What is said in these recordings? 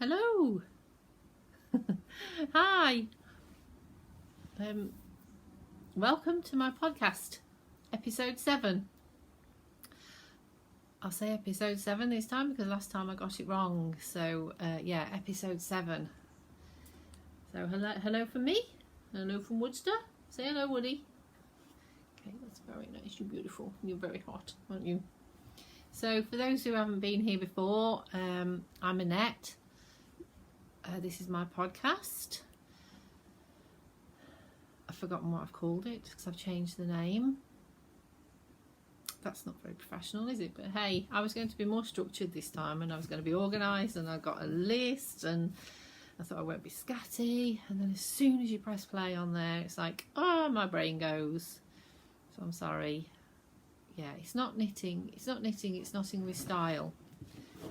Hello. Hi. Welcome to my podcast, episode 7. I'll say episode 7 this time because last time I got it wrong. So yeah, episode 7. So hello from me. Hello from Woodster. Say hello, Woody. Okay, that's very nice. You're beautiful. You're very hot, aren't you? So for those who haven't been here before, I'm Annette. This is my podcast. I've forgotten what I've called it because I've changed the name. That's not very professional, is it? But hey, I was going to be more structured this time and I was going to be organised, and I got a list and I thought I won't be scatty, and then as soon as you press play on there it's like, oh, my brain goes. So I'm sorry. Yeah, it's not knitting, it's knitting with style.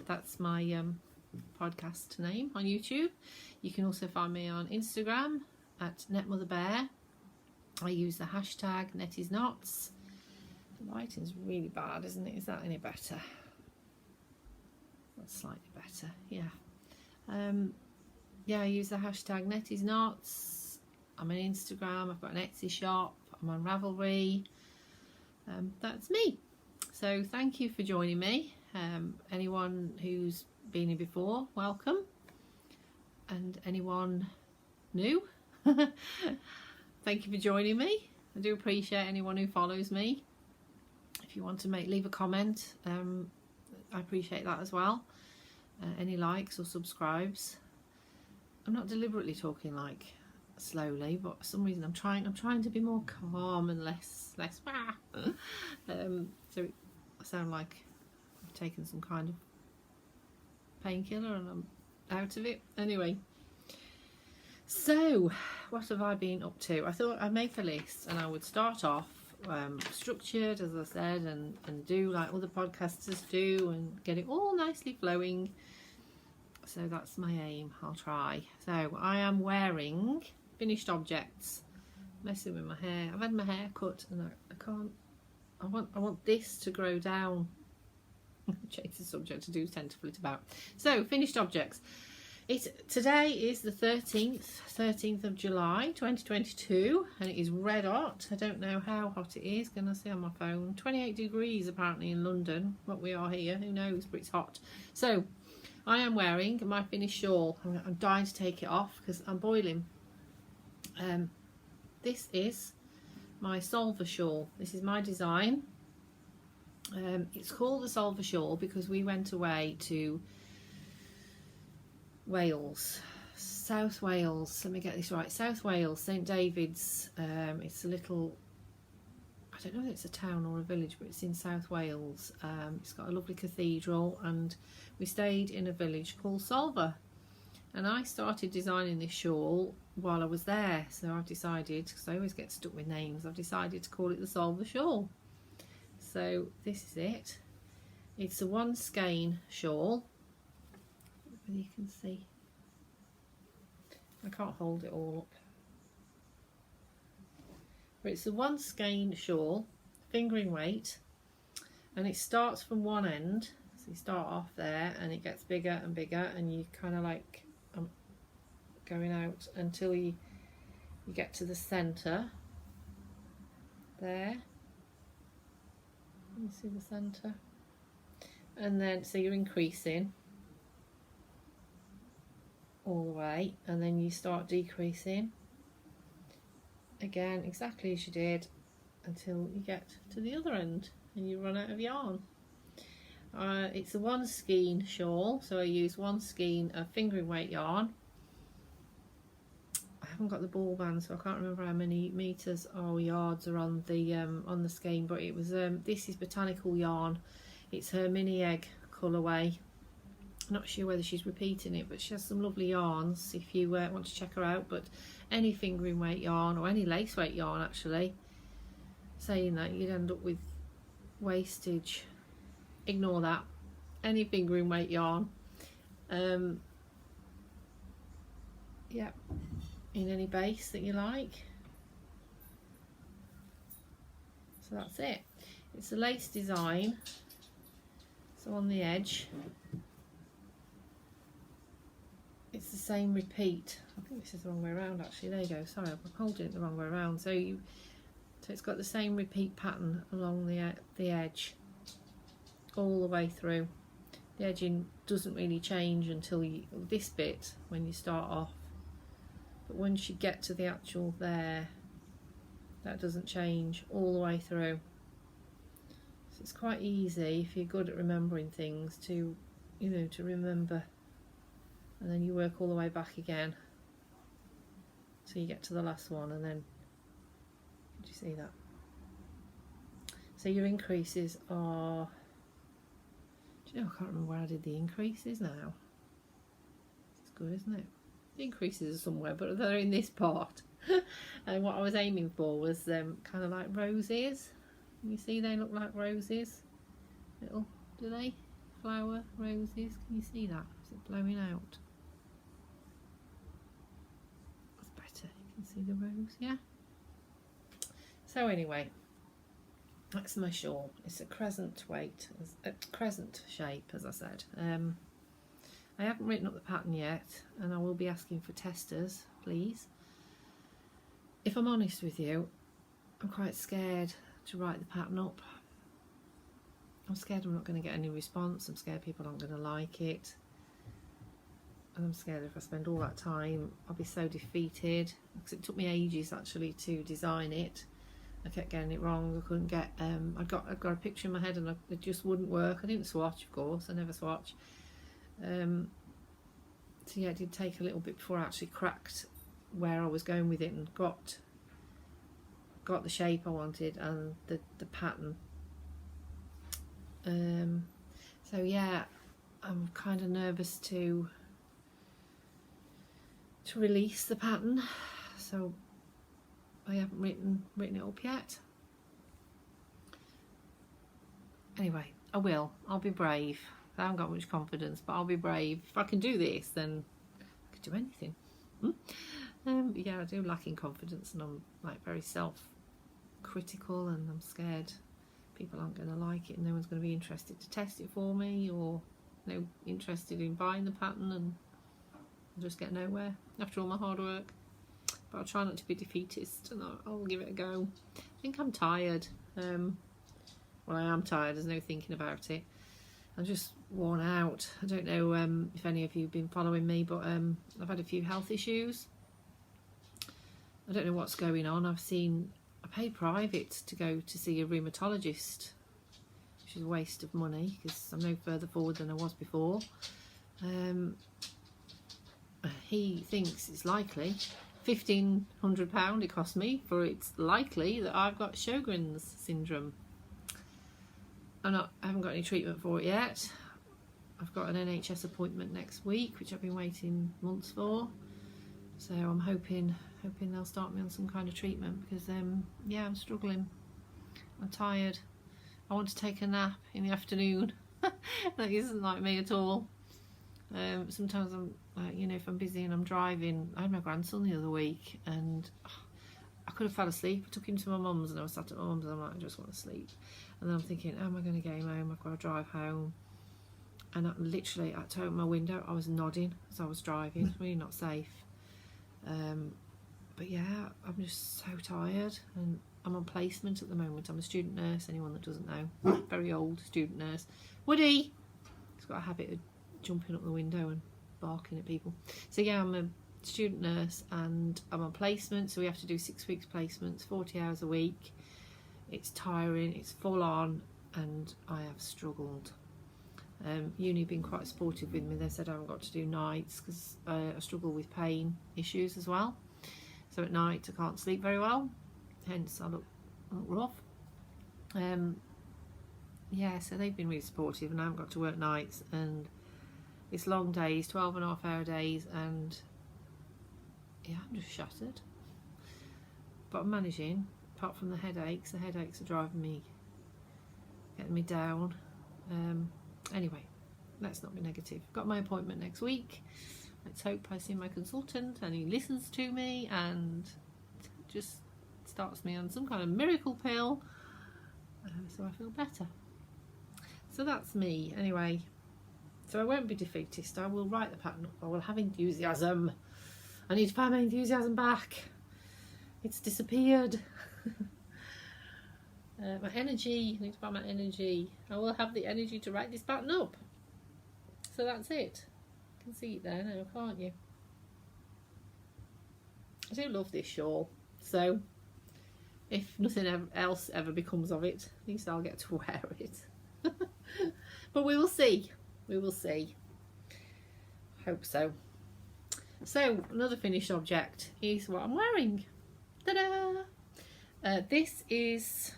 That's my podcast name on YouTube. You can also find me on Instagram at NetMotherBear. I use the hashtag NetIsKnots. The lighting's really bad, isn't it? Is that any better? That's slightly better, yeah. Yeah, I use the hashtag NetIsKnots. I'm on Instagram, I've got an Etsy shop, I'm on Ravelry. That's me. So thank you for joining me. Anyone who's been here before, welcome, and anyone new, thank you for joining me. I do appreciate anyone who follows me. If you want to leave a comment, I appreciate that as well. Any likes or subscribes. I'm not deliberately talking like slowly, but for some reason I'm trying to be more calm and less so I sound like I've taken some kind of painkiller and I'm out of it. Anyway, so what have I been up to? I thought I'd make a list and I would start off structured, as I said, and do like other podcasters do and get it all nicely flowing. So that's my aim. I'll try. So I am wearing finished objects. Messing with my hair. I've had my hair cut and I can't. I want this to grow down. Change the subject, to do tend to flit about. So finished objects. Today is the 13th of July 2022, and it is red hot. I don't know how hot it is. Can I see on my phone? 28 degrees apparently in London. What we are here, who knows? But it's hot. So I am wearing my finished shawl. I'm dying to take it off because I'm boiling. This is my Solver Shawl. This is my design. It's called the Solver Shawl because we went away to Wales, South Wales. Let me get this right. South Wales, St David's. It's a little, I don't know if it's a town or a village, but it's in South Wales. It's got a lovely cathedral, and we stayed in a village called Solver. And I started designing this shawl while I was there, so I've decided, because I always get stuck with names, I've decided to call it the Solver Shawl. So this is it. It's a one skein shawl. Whether you can see. I can't hold it all up. But it's a one skein shawl, fingering weight, and it starts from one end. So you start off there and it gets bigger and bigger, and you kind of like going out until you get to the centre there. You see the centre, and then so you're increasing all the way, and then you start decreasing again exactly as you did until you get to the other end and you run out of yarn. It's a one skein shawl, so I use one skein of fingering weight yarn. I haven't got the ball band, so I can't remember how many meters or yards are on the skein, but it was this is botanical yarn. It's her mini egg colourway. I'm not sure whether she's repeating it, but she has some lovely yarns if you want to check her out. But any fingering weight yarn or any lace weight yarn, actually, saying that you'd end up with wastage, ignore that. Any fingering weight yarn, yeah, in any base that you like. So that's it. It's a lace design, so on the edge it's the same repeat. I think this is the wrong way around actually. There you go. Sorry, I'm holding it the wrong way around. So it's got the same repeat pattern along the edge all the way through. The edging doesn't really change until this bit when you start off, but once you get to the actual there, that doesn't change all the way through. So it's quite easy if you're good at remembering things to, you know, to remember, and then you work all the way back again so you get to the last one, and then, did you see that? So your increases are, do you know, I can't remember where I did the increases now. It's good, isn't it? The increases are somewhere, but they're in this part. And what I was aiming for was kind of like roses. You see they look like roses, little, do they? Flower roses, can you see that? Is it blowing out? That's better, you can see the rose, yeah? So anyway, that's my shawl. It's a crescent weight, a crescent shape, as I said. I haven't written up the pattern yet, and I will be asking for testers, please. If I'm honest with you, I'm quite scared to write the pattern up. I'm scared I'm not going to get any response. I'm scared people aren't going to like it. And I'm scared if I spend all that time, I'll be so defeated. Because it took me ages actually to design it. I kept getting it wrong. I couldn't get. I've got a picture in my head, and it just wouldn't work. I didn't swatch, of course. I never swatch. So yeah, it did take a little bit before I actually cracked where I was going with it and got the shape I wanted and the pattern. So yeah, I'm kind of nervous to release the pattern, so I haven't written it up yet. Anyway, I'll be brave. I haven't got much confidence, but I'll be brave. If I can do this, then I can do anything. Yeah, I do lack in confidence, and I'm like very self-critical, and I'm scared people aren't going to like it, and no one's going to be interested to test it for me, or no interested in buying the pattern, and I'll just get nowhere after all my hard work. But I'll try not to be defeatist, and I'll give it a go. I think I'm tired. Well, I am tired, there's no thinking about it. I'm just worn out. I don't know if any of you have been following me, but I've had a few health issues. I don't know what's going on. I paid private to go to see a rheumatologist, which is a waste of money because I'm no further forward than I was before. He thinks it's likely. £1,500 it cost me for it's likely that I've got Sjogren's syndrome. I haven't got any treatment for it yet. I've got an NHS appointment next week, which I've been waiting months for. So I'm hoping they'll start me on some kind of treatment because yeah, I'm struggling. I'm tired. I want to take a nap in the afternoon. That isn't like me at all. Sometimes I'm like, you know, if I'm busy and I'm driving. I had my grandson the other week, and I could have fell asleep. I took him to my mum's, and I was sat at my mum's, and I'm like, I just want to sleep. And then I'm thinking, how am I going to get him home? I've got to drive home. And literally, I opened my window, I was nodding as I was driving. It's really not safe. But yeah, I'm just so tired, and I'm on placement at the moment. I'm a student nurse, anyone that doesn't know. Very old student nurse. Woody! He's got a habit of jumping up the window and barking at people. So yeah, I'm a student nurse, and I'm on placement, so we have to do 6 weeks placements, 40 hours a week. It's tiring, it's full on, and I have struggled. Uni have been quite supportive with me. They said I haven't got to do nights because I struggle with pain issues as well. So at night I can't sleep very well, hence I look rough. Yeah, so they've been really supportive, and I haven't got to work nights, and it's long days, 12.5-hour days, and yeah, I'm just shattered. But I'm managing. Apart from the headaches are driving me, getting me down. Anyway, let's not be negative. Got my appointment next week. Let's hope I see my consultant and he listens to me and just starts me on some kind of miracle pill, so I feel better. So that's me. Anyway, So I won't be defeatist. I will write the pattern up. I will have enthusiasm. I need to find my enthusiasm back. It's disappeared. My energy. I need to find my energy. I will have the energy to write this pattern up. So that's it. You can see it there now, can't you? I do love this shawl. So if nothing else ever becomes of it, at least I'll get to wear it. But we will see. We will see. Hope so. So another finished object is what I'm wearing. Ta-da! This is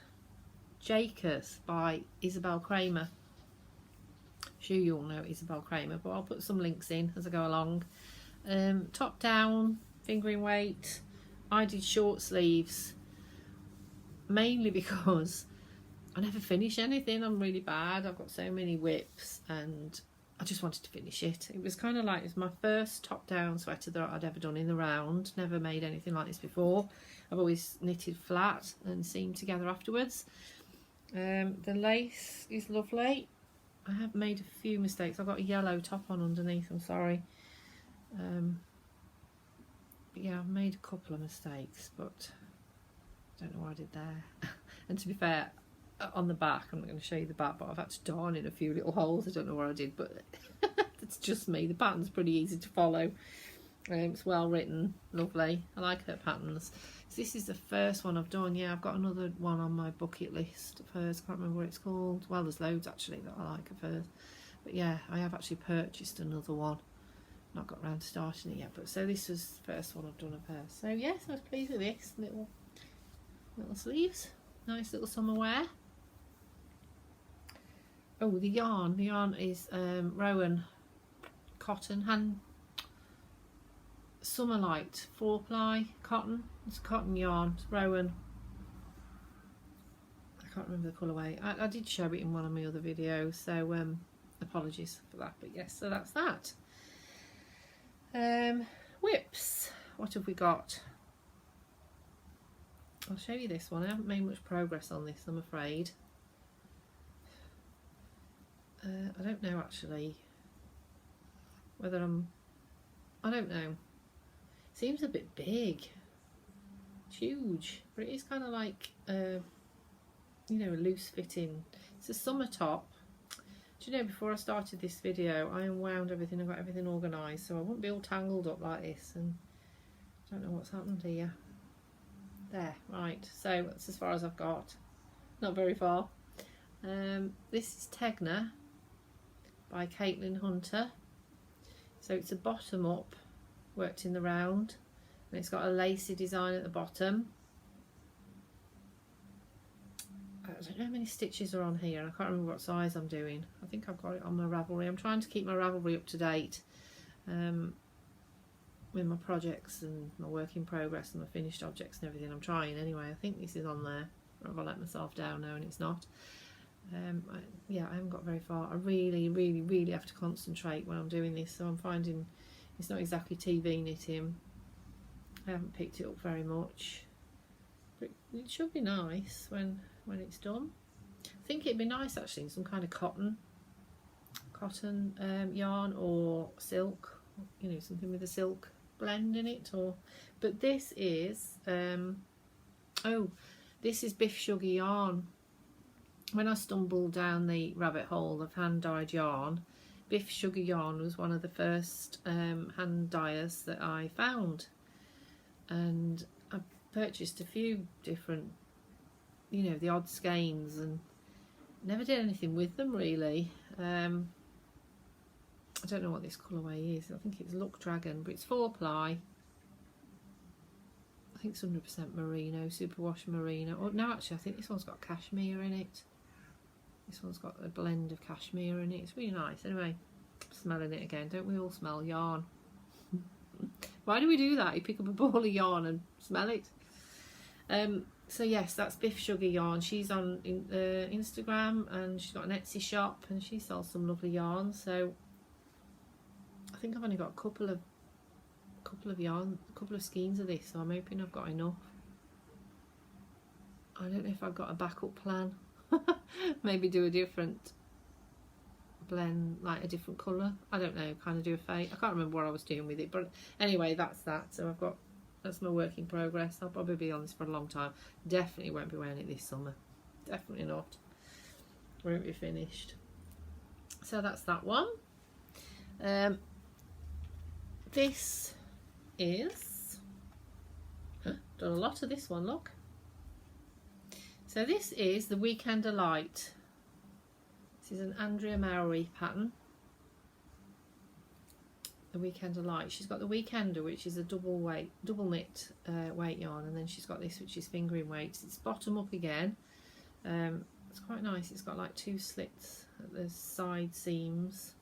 Jakers by Isabel Kramer. I'm sure you all know Isabel Kramer, but I'll put some links in as I go along. Top down, fingering weight. I did short sleeves mainly because I never finish anything. I'm really bad. I've got so many whips and I just wanted to finish it. It was kind of like, it was my first top down sweater that I'd ever done in the round. Never made anything like this before. I've always knitted flat and seamed together afterwards. The lace is lovely. I have made a few mistakes. I've got a yellow top on underneath, I'm sorry. But yeah, I've made a couple of mistakes, but I don't know what I did there. And to be fair, on the back, I'm not going to show you the back, but I've had to darn in a few little holes. I don't know what I did, but it's just me. The pattern's pretty easy to follow. It's well written, lovely. I like her patterns. So this is the first one I've done. Yeah, I've got another one on my bucket list of hers. I can't remember what it's called. Well, there's loads actually that I like of hers. But yeah, I have actually purchased another one. Not got around to starting it yet, but so this was the first one I've done of hers. So yes, I was pleased with this. Little sleeves, nice little summer wear. Oh, the yarn. The yarn is Rowan cotton Summer Light 4-ply cotton. It's cotton yarn. It's Rowan. I can't remember the colourway. I did show it in one of my other videos, so apologies for that. But yes, so that's that. Whips. What have we got? I'll show you this one. I haven't made much progress on this, I'm afraid. I don't know actually whether I don't know. It seems a bit big. It's huge, but it is kind of like you know, a loose fitting. It's a summer top. Do you know, before I started this video, I unwound everything and got everything organised so I wouldn't be all tangled up like this, and I don't know what's happened here. There, right, so that's as far as I've got. Not very far. This is Tegner by Caitlin Hunter. So it's a bottom up, worked in the round, and it's got a lacy design at the bottom. I don't know how many stitches are on here. I can't remember what size I'm doing. I think I've got it on my Ravelry. I'm trying to keep my Ravelry up to date with my projects and my work in progress and my finished objects and everything. I'm trying anyway. I think this is on there. Or have I let myself down now and it's not? Yeah, I haven't got very far. I really have to concentrate when I'm doing this, so I'm finding it's not exactly TV knitting. I haven't picked it up very much, but it should be nice when it's done. I think it'd be nice actually in some kind of cotton yarn or silk, you know, something with a silk blend in it. Or but this is oh, this is Biff Sugar yarn. When I stumbled down the rabbit hole of hand dyed yarn, Biff Sugar yarn was one of the first hand dyers that I found, and I purchased a few different, you know, the odd skeins, and never did anything with them really. I don't know what this colourway is. I think it's Luck Dragon, but it's 4-ply. I think it's 100% merino, superwash merino. Oh no, actually I think this one's got cashmere in it. This one's got a blend of cashmere in it. It's really nice. Anyway, smelling it again. Don't we all smell yarn? Why do we do that? You pick up a ball of yarn and smell it. So yes, that's Biff Sugar yarn. She's on Instagram, and she's got an Etsy shop, and she sells some lovely yarn. So I think I've only got a couple of skeins of this, so I'm hoping I've got enough. I don't know if I've got a backup plan. Maybe do a different blend like a different colour. I don't know, kind of do a fade. I can't remember what I was doing with it, but anyway, that's that. So I've got, that's my work in progress. I'll probably be on this for a long time. Definitely won't be wearing it this summer. Definitely not. Won't be finished. So that's that one. This is, done a lot of this one, look. So this is the Weekender Light. This is an Andrea Mowry pattern. The Weekender Light. She's got the Weekender, which is a double knit weight yarn, and then she's got this, which is fingering weights. It's bottom up again. It's quite nice. It's got like 2 slits at the side seams.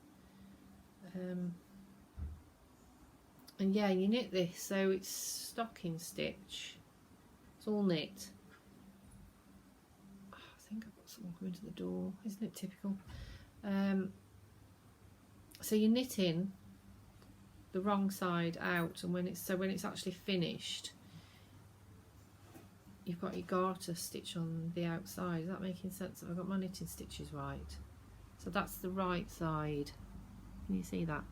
And yeah, you knit this, so it's stocking stitch. It's all knit. Oh, I think I've got someone coming to the door. Isn't it typical? So you're knitting the wrong side out, and when it's actually finished, you've got your garter stitch on the outside. Is that making sense? Have I got my knitting stitches right? So that's the right side. Can you see that?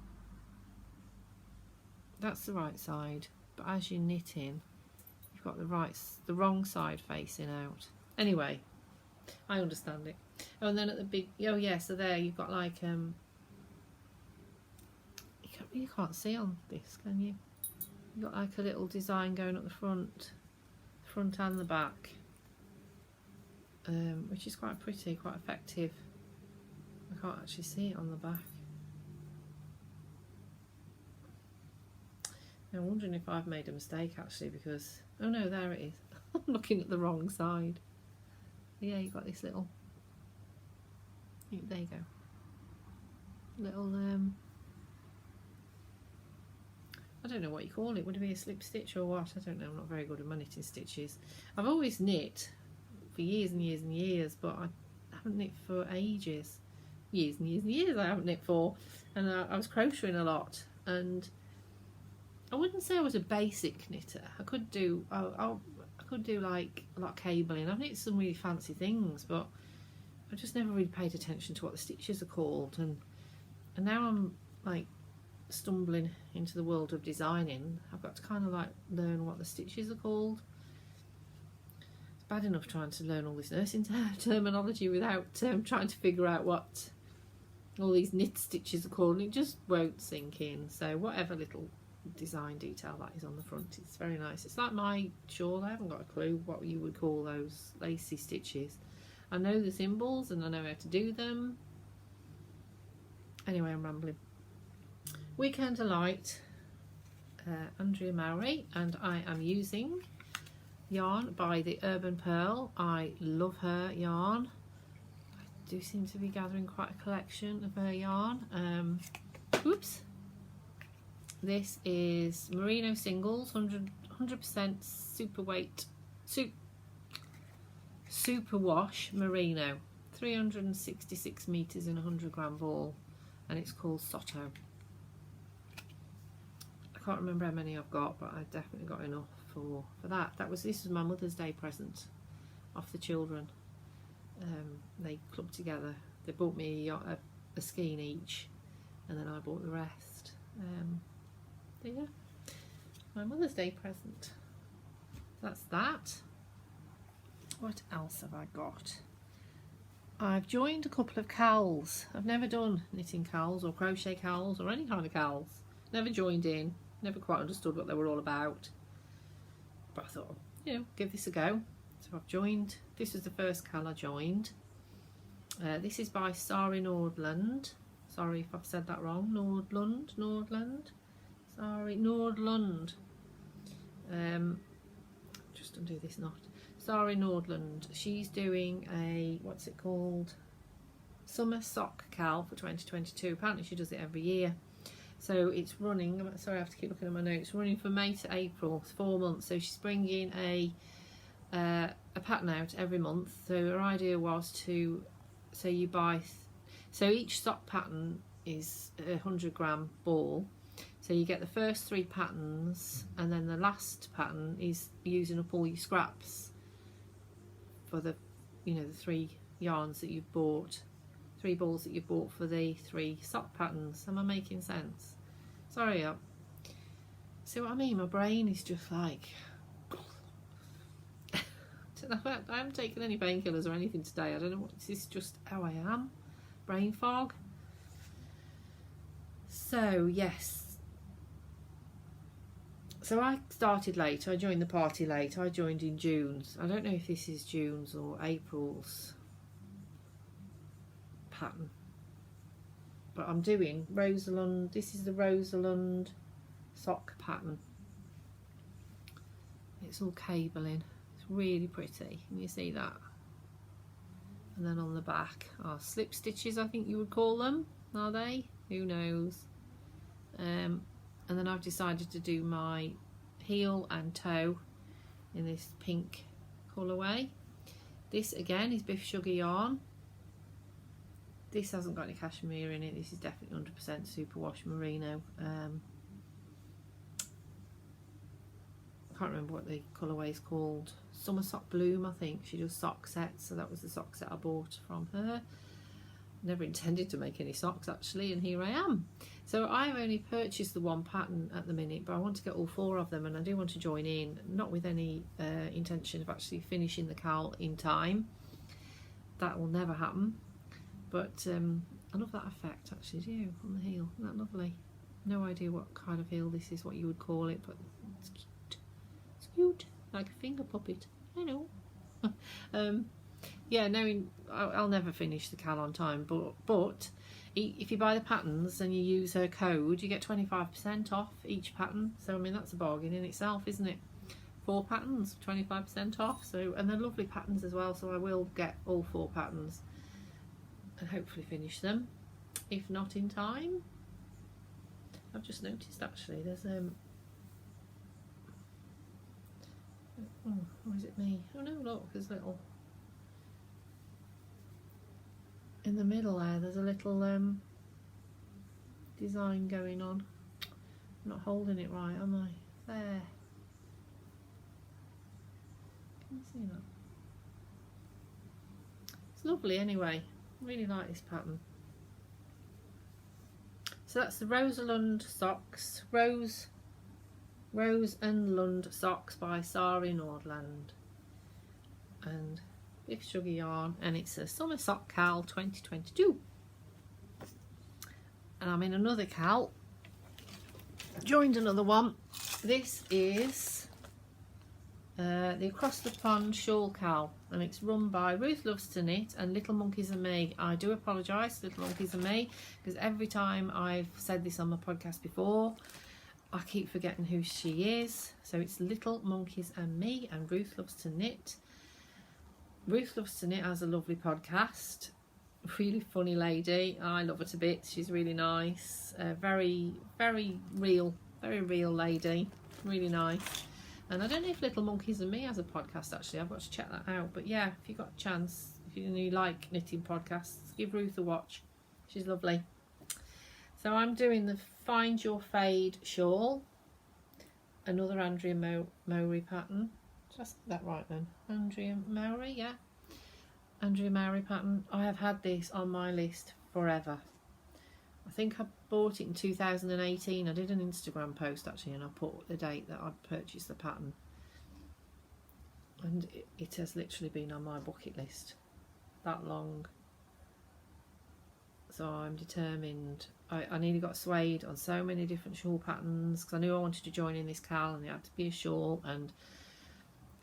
That's the right side, but as you're knitting, you've got the wrong side facing out. Anyway, I understand it. Oh, and then at the big, oh yeah, so there you've got like you can't see on this, can you? You've got like a little design going up the front and the back, which is quite pretty, quite effective. I can't actually see it on the back. I'm wondering if I've made a mistake actually, because, oh no, there it is. I'm looking at the wrong side. Yeah, you've got this little, there you go, little, I don't know what you call it. Would it be a slip stitch or what? I don't know. I'm not very good at my knitting stitches. I've always knit for years and years and years, but I haven't knit for ages. Years and years and years I haven't knit for. And I was crocheting a lot, and I wouldn't say I was a basic knitter. I could do I could do like a lot of cabling. I've knit some really fancy things, but I just never really paid attention to what the stitches are called. And now I'm like stumbling into the world of designing. I've got to kind of like learn what the stitches are called. It's bad enough trying to learn all this nursing terminology without trying to figure out what all these knit stitches are called. It just won't sink in. So whatever little design detail that is on the front, it's very nice. It's like my shawl. I haven't got a clue what you would call those lacy stitches. I know the symbols and I know how to do them. Anyway, I'm rambling. Weekender Light, Andrea Mowry, and I am using yarn by the Urban Pearl. I love her yarn. I do seem to be gathering quite a collection of her yarn. Oops. This is Merino Singles, 100% super weight, super wash merino, 366 meters in a 100-gram ball, and it's called Sotto. I can't remember how many I've got, but I've definitely got enough for that. This was my Mother's Day present off the children. They clubbed together. They bought me a skein each, and then I bought the rest. There you go. My Mother's Day present. That's that. What else have I got? I've joined a couple of cowls. I've never done knitting cowls or crochet cowls or any kind of cowls. Never joined in. Never quite understood what they were all about. But I thought, you know, give this a go. So I've joined. This was the first cowl I joined. This is by Sari Nordlund. Sorry if I've said that wrong. Nordlund. Sorry, Nordlund. Just undo this knot. Sari Nordlund. She's doing a, what's it called? Summer sock cowl for 2022. Apparently she does it every year. So it's running, I'm sorry I have to keep looking at my notes, running from May to April. It's 4 months. So she's bringing a pattern out every month. So her idea was to, so you buy, so each sock pattern is a 100-gram ball. So you get the first 3 patterns, and then the last pattern is using up all your scraps for the, you know, the 3 yarns that you've bought. 3 balls that you bought for the 3 sock patterns. Am I making sense? Sorry up. See what I mean? My brain is just like I haven't taken any painkillers or anything today. I don't know what, this is just how I am. Brain fog. So yes, so I started late. I joined the party late. I joined in June's. I don't know if this is June's or April's pattern, but I'm doing Rosalind. This is the Rosalind sock pattern. It's all cabling. It's really pretty. Can you see that? And then on the back are slip stitches, I think you would call them. Are they? Who knows? And then I've decided to do my heel and toe in this pink colourway. This again is Biff Sugar yarn. This hasn't got any cashmere in it. This is definitely 100% superwash merino. I can't remember what the colourway is called. Summer Sock Bloom, I think. She does sock sets, so that was the sock set I bought from her. Never intended to make any socks actually, and here I am. So I've only purchased the 1 pattern at the minute, but I want to get all 4 of them, and I do want to join in, not with any intention of actually finishing the cowl in time. That will never happen, but I love that effect actually, do you, on the heel? Isn't that lovely? No idea what kind of heel this is, what you would call it, but it's cute. It's cute, like a finger puppet. I know. Yeah, knowing I'll never finish the cowl on time, but if you buy the patterns and you use her code, you get 25% off each pattern. So I mean, that's a bargain in itself, isn't it? 4 patterns, 25% off. So, and they're lovely patterns as well. So I will get all 4 patterns and hopefully finish them, if not in time. I've just noticed actually there's oh, or is it me? Oh no, look, there's little. In the middle there's a little design going on. I'm not holding it right, am I? There. Can you see that? It's lovely anyway. I really like this pattern. So that's the Rosalind socks. Rose and Lund socks by Sari Nordland. And Biff Sugar yarn, and it's a summer sock cowl 2022. And I'm in another cowl, joined another one. This is the Across the Pond shawl cowl, and it's run by Ruth Loves to Knit and Little Monkeys and Me. I do apologise, Little Monkeys and Me, because every time I've said this on my podcast before, I keep forgetting who she is. So it's Little Monkeys and Me and Ruth Loves to Knit. Ruth Loves to Knit has a lovely podcast, really funny lady. I love her to bits. She's really nice, very real lady, really nice. And I don't know if Little Monkeys and Me has a podcast actually. I've got to check that out. But yeah, if you've got a chance, if you like knitting podcasts, give Ruth a watch. She's lovely. So I'm doing the Find Your Fade shawl, another Andrea Mowry pattern. Did I say that right then? Andrea Mowry, yeah. Andrea Mowry pattern. I have had this on my list forever. I think I bought it in 2018. I did an Instagram post actually, and I put the date that I purchased the pattern. And it has literally been on my bucket list that long. So I'm determined. I nearly got swayed on so many different shawl patterns because I knew I wanted to join in this cowl, and it had to be a shawl, and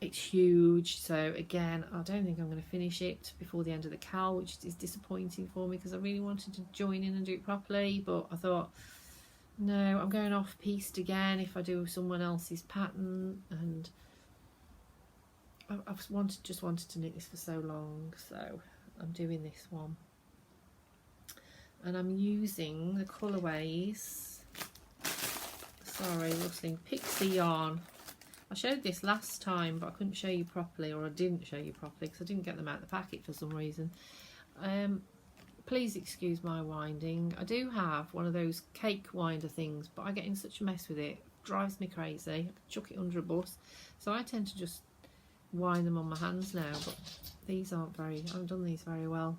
it's huge. So again, I don't think I'm going to finish it before the end of the cowl, which is disappointing for me because I really wanted to join in and do it properly. But I thought, no, I'm going off piste again if I do someone else's pattern, and I've just wanted to knit this for so long, so I'm doing this one. And I'm using the colourways, sorry, Rosalind Pixie yarn. I showed this last time, but I couldn't show you properly, or I didn't show you properly because I didn't get them out of the packet for some reason. Please excuse my winding. I do have one of those cake winder things, but I get in such a mess with it. It drives me crazy. I could chuck it under a bus. So I tend to just wind them on my hands now, but these aren't very, I haven't done these very well.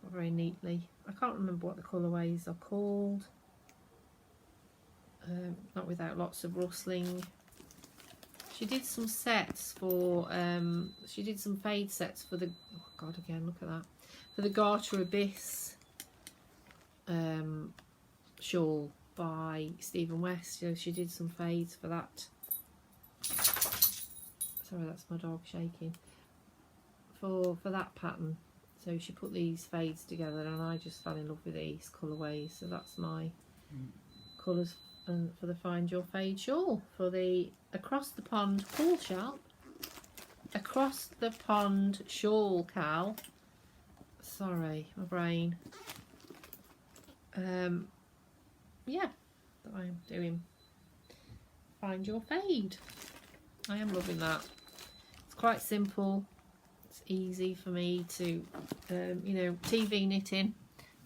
very neatly. I can't remember what the colourways are called. Not without lots of rustling. She did some sets for, she did some fade sets for the, oh God, again, look at that, for the Garter Abyss shawl by Stephen West. So she did some fades for that. Sorry, that's my dog shaking. For that pattern. So she put these fades together and I just fell in love with these colourways. So that's my colours for the Find Your Fade shawl for the Across the Pond Cool Shawl. Across the Pond Shawl, Cal. Sorry, my brain. Yeah, that I'm doing Find Your Fade. I am loving that. It's quite simple. It's easy for me to, you know, TV knitting.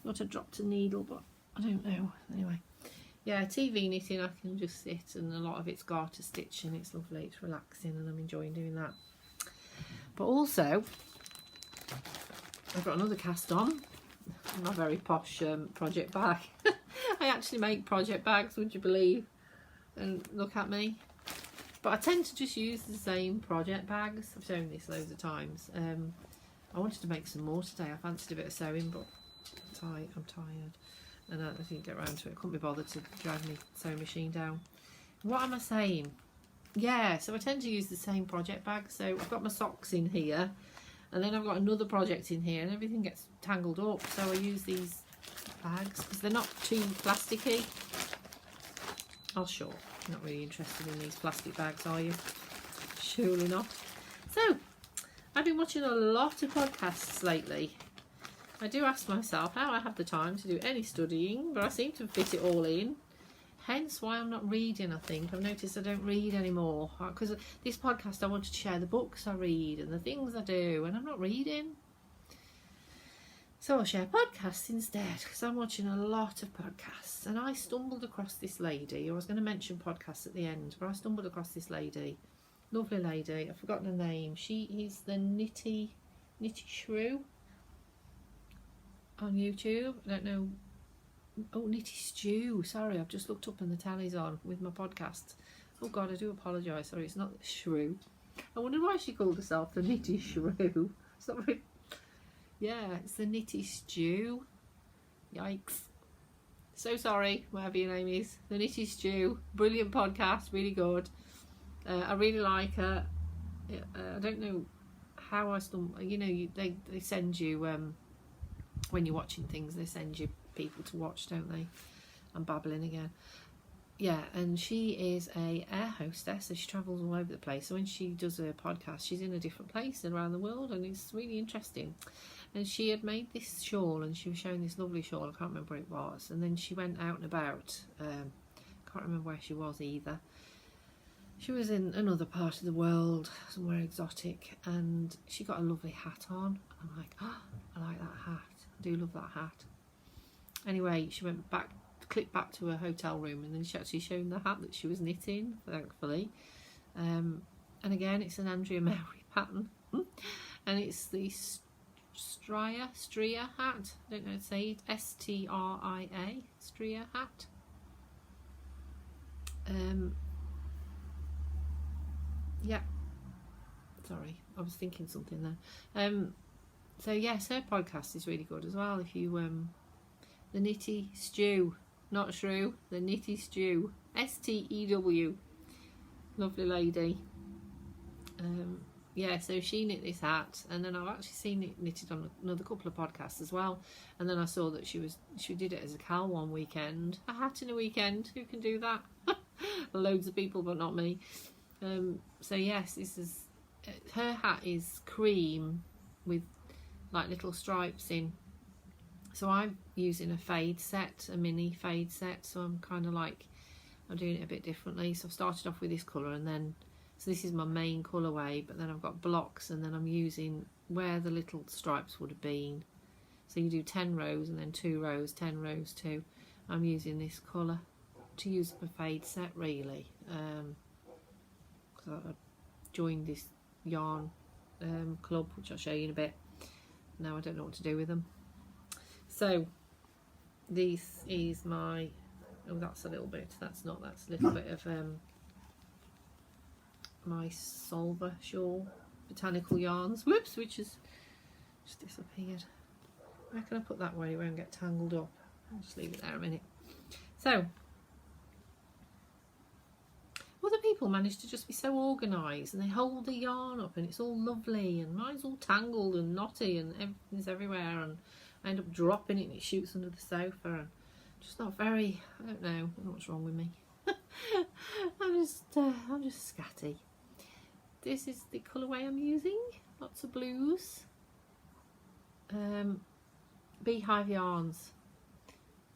Not a dropped a needle, but I don't know. Anyway, yeah, TV knitting, I can just sit, and a lot of it's garter stitching. It's lovely, it's relaxing, and I'm enjoying doing that. But also, I've got another cast on. My very posh project bag. I actually make project bags, would you believe? And look at me. But I tend to just use the same project bags. I've shown this loads of times. I wanted to make some more today. I fancied a bit of sewing, but I'm tired. And I didn't get around to it. I couldn't be bothered to drag my sewing machine down. What am I saying? Yeah, so I tend to use the same project bag. So I've got my socks in here. And then I've got another project in here. And everything gets tangled up. So I use these bags because they're not too plasticky. Oh, sure. You're not really interested in these plastic bags, are you? Surely not. So, I've been watching a lot of podcasts lately. I do ask myself how I have the time to do any studying, but I seem to fit it all in. Hence why I'm not reading, I think. I've noticed I don't read anymore. Because this podcast, I wanted to share the books I read and the things I do, and I'm not reading. So I'll share podcasts instead, because I'm watching a lot of podcasts. And I stumbled across this lady. I was going to mention podcasts at the end, but I stumbled across this lady. Lovely lady. I've forgotten her name. She is the Knitty Shrew on YouTube. I don't know. Oh, Knitty Stew. Sorry, I've just looked up and the tally's on with my podcast. Oh God, I do apologise. Sorry, it's not the Shrew. I wonder why she called herself the Knitty Shrew. Sorry. Yeah, it's the Knitty Stew. Yikes. So sorry, whatever your name is. The Knitty Stew. Brilliant podcast, really good. I really like her. I don't know how I stumbled. You know, they send you, when you're watching things, they send you people to watch, don't they? I'm babbling again. Yeah, and she is a air hostess, so she travels all over the place. So when she does her podcast, she's in a different place around the world, and it's really interesting. And she had made this shawl, and she was showing this lovely shawl. I can't remember what it was. And then she went out and about. Can't remember where she was either. She was in another part of the world, somewhere exotic, and she got a lovely hat on. I'm like, oh, I like that hat. I do love that hat. Anyway, she went back, clicked back to her hotel room, and then she actually showed the hat that she was knitting, thankfully. And again, it's an Andrea Mary pattern, and it's the Stria hat. I don't know how to say it. S-T-R-I-A, Stria hat. Yeah. Sorry, I was thinking something there. So yes, her podcast is really good as well. If you the Knitty Stew, not Shrew, the Knitty Stew, S-T-E-W. Lovely lady. Yeah, so she knit this hat, and then I've actually seen it knitted on another couple of podcasts as well. And then I saw that she did it as a Cal one weekend. A hat in a weekend, who can do that? Loads of people, but not me. So yes, this is her hat is cream with like little stripes in. So I'm using a fade set, a mini fade set. So I'm kind of like, I'm doing it a bit differently. So I've started off with this colour, and then, so this is my main colourway, but then I've got blocks, and then I'm using where the little stripes would have been. So you do 10 rows and then 2 rows, 10 rows, 2. I'm using this colour to use up a fade set, really. Because I joined this yarn club, which I'll show you in a bit. Now I don't know what to do with them. So this is my, oh that's a little bit, that's not, that's a little bit of my Solver Shawl botanical yarns, whoops, which has just disappeared. Where can I put that where it won't get tangled up? I'll just leave it there a minute. So other people manage to just be so organised and they hold the yarn up and it's all lovely, and mine's all tangled and knotty and everything's everywhere, and I end up dropping it and it shoots under the sofa, and just not very, I don't know what's wrong with me. I'm just scatty. This is the colourway I'm using, lots of blues. Beehive Yarns.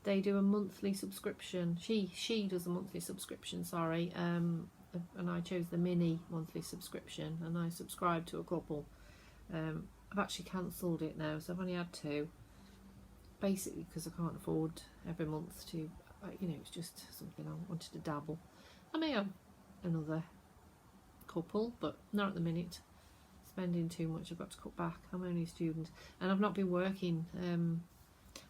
They do a monthly subscription. She does a monthly subscription, sorry. And I chose the mini monthly subscription, and I subscribed to a couple. I've actually cancelled it now, so I've only had 2. Basically because I can't afford every month to, you know, it's just something I wanted to dabble. I may have another couple, but not at the minute. Spending too much, I've got to cut back. I'm only a student and I've not been working.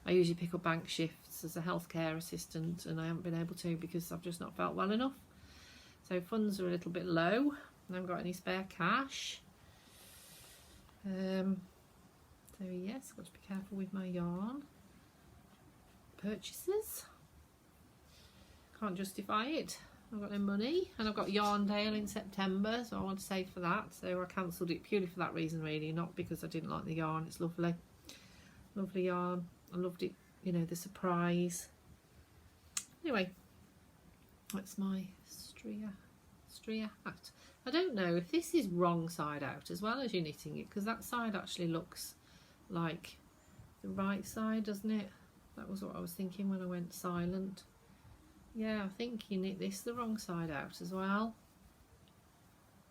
I usually pick up bank shifts as a healthcare assistant, and I haven't been able to because I've just not felt well enough. So funds are a little bit low. I haven't got any spare cash. So yes, I've got to be careful with my yarn purchases. Can't justify it. I've got no money, and I've got Yarndale in September, so I want to save for that. So I cancelled it purely for that reason, really, not because I didn't like the yarn. It's lovely, lovely yarn. I loved it, you know, the surprise. Anyway, that's my Stria hat. I don't know if this is wrong side out as well as you're knitting it, because that side actually looks like the right side, doesn't it? That was what I was thinking when I went silent. Yeah, I think you knit this the wrong side out as well.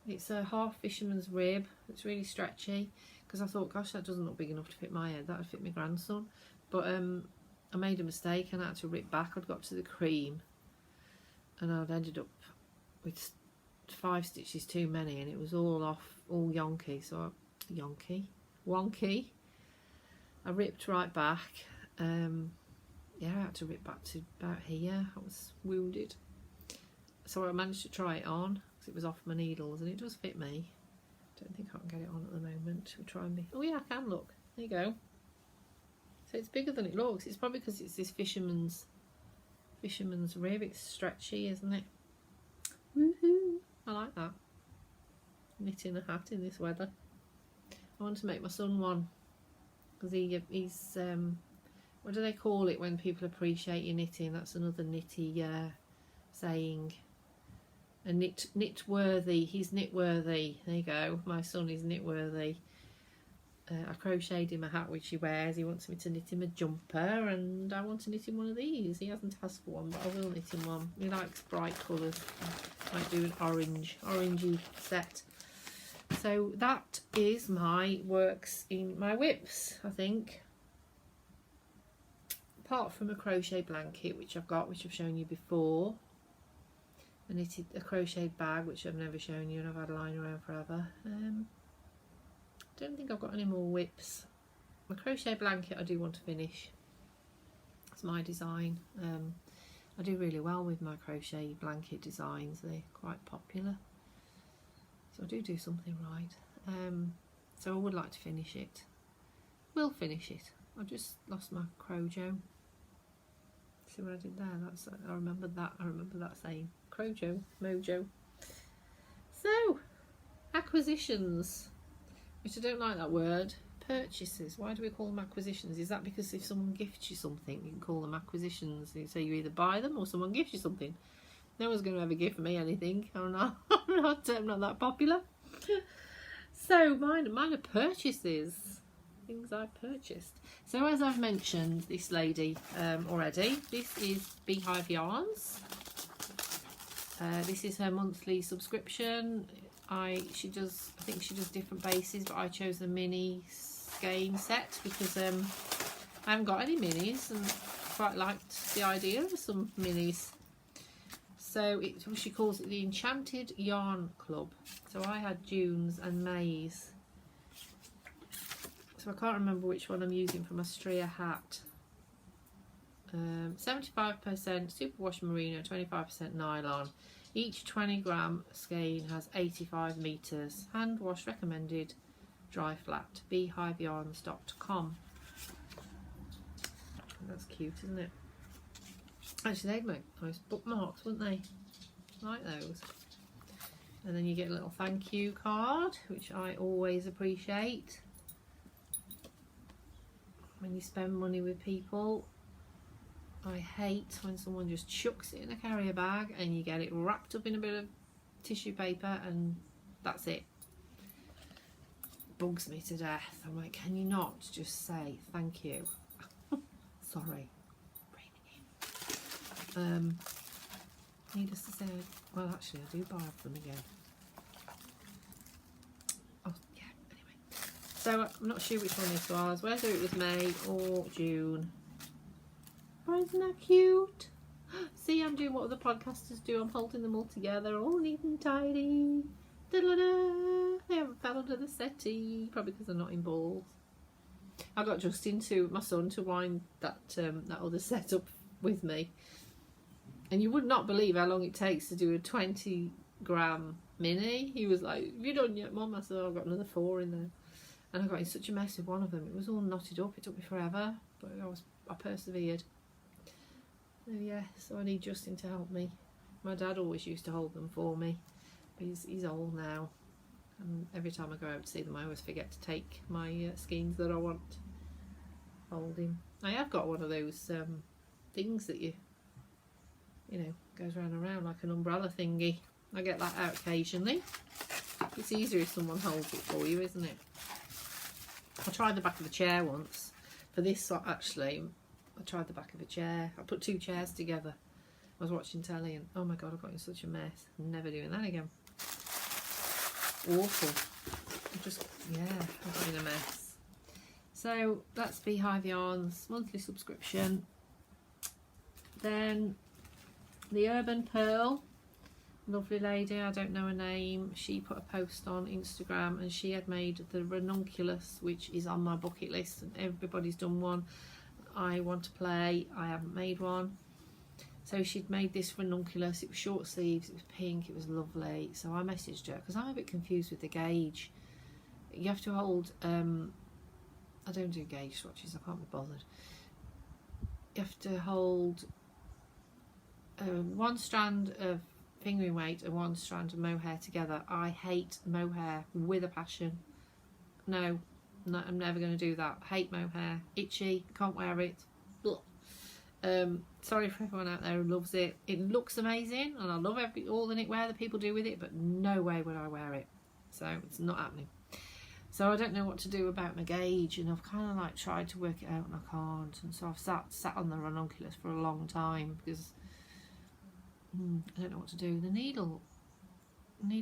It's a half fisherman's rib. It's really stretchy, because I thought, gosh, that doesn't look big enough to fit my head. That would fit my grandson. But I made a mistake and I had to rip back. I'd got to the cream and I'd ended up with 5 stitches too many, and it was all off, all yonky. So wonky. I ripped right back. Yeah, I had to rip back to about here. I was wounded. So I managed to try it on because it was off my needles, and it does fit me. Don't think I can get it on at the moment. We'll try and be. Oh yeah, I can, look. There you go. So it's bigger than it looks. It's probably because it's this fisherman's rib. It's stretchy, isn't it? Woohoo! I like that. Knitting a hat in this weather. I want to make my son one, because he's what do they call it when people appreciate your knitting? That's another knitty saying. A knit-worthy. He's knit-worthy. There you go. My son is knit-worthy. I crocheted him a hat which he wears. He wants me to knit him a jumper, and I want to knit him one of these. He hasn't asked for one, but I will knit him one. He likes bright colours. I might do an orangey set. So that is my works in my whips, I think. Apart from a crochet blanket which I've got, which I've shown you before. I knitted a crocheted bag which I've never shown you, and I've had lying around forever. Don't think I've got any more whips. My crochet blanket I do want to finish. It's my design. I do really well with my crochet blanket designs. They're quite popular. So I do something right. So I would like to finish it. Will finish it. I just lost my crojo. See what I did there? That's, I remembered that. I remember that saying. Crojo, mojo. So, acquisitions, which I don't like that word. Purchases. Why do we call them acquisitions? Is that because if someone gifts you something, you can call them acquisitions? So you either buy them or someone gives you something. No one's going to ever gift me anything. I'm not that popular. So mine are purchases. Things I've purchased. So as I've mentioned this lady already, this is Beehive Yarns. This is her monthly subscription. I think she does different bases, but I chose the mini skein set because I haven't got any minis and quite liked the idea of some minis. So she calls it the Enchanted Yarn Club. So I had June's and May's. So I can't remember which one I'm using for my Stria hat. 75% superwash merino, 25% nylon. Each 20 gram skein has 85 meters. Hand wash recommended. Dry flat. Beehiveyarns.com. That's cute, isn't it? Actually, they'd make nice bookmarks, wouldn't they? I like those. And then you get a little thank you card, which I always appreciate. When you spend money with people, I hate when someone just chucks it in a carrier bag and you get it wrapped up in a bit of tissue paper and that's it. Bugs me to death. I'm like, can you not just say thank you? Sorry. Needless to say, well, actually, I do buy them again. Oh, yeah, anyway. So, I'm not sure which one this was, whether it was May or June. But isn't that cute? See, I'm doing what other podcasters do. I'm holding them all together, all neat and tidy. Da-da-da. They haven't fell under the settee, probably because they're not in balls. I got Justin, my son, to wind that other setup with me. And you would not believe how long it takes to do a 20 gram mini. He was like, have you done yet, Mum? I said, oh, I've got another 4 in there. And I got in such a mess with one of them. It was all knotted up. It took me forever, but I persevered. So yeah, so I need Justin to help me. My dad always used to hold them for me. He's old now. And every time I go out to see them, I always forget to take my skeins that I want. Hold him. I have got one of those things that you know, goes round and round like an umbrella thingy. I get that out occasionally. It's easier if someone holds it for you, isn't it? I tried the back of a chair once. For this, actually, I tried the back of a chair. I put 2 chairs together. I was watching telly and, oh my God, I got in such a mess. I'm never doing that again. Awful. I got in a mess. So, that's Beehive Yarns, monthly subscription. Then the Urban Pearl, lovely lady, I don't know her name, she put a post on Instagram and she had made the ranunculus, which is on my bucket list, and everybody's done one. I want to play, I haven't made one. So she'd made this ranunculus, it was short sleeves, it was pink, it was lovely. So I messaged her because I'm a bit confused with the gauge. You have to hold, I don't do gauge swatches, I can't be bothered. You have to hold 1 strand of fingering weight and 1 strand of mohair together. I hate mohair with a passion. No, I'm never going to do that. Hate mohair. Itchy. Can't wear it. Sorry for everyone out there who loves it. It looks amazing and I love all the knitwear that people do with it, but no way would I wear it. So it's not happening. So I don't know what to do about my gauge, and I've kind of like tried to work it out and I can't. And so I've sat on the ranunculus for a long time because I don't know what to do. The needle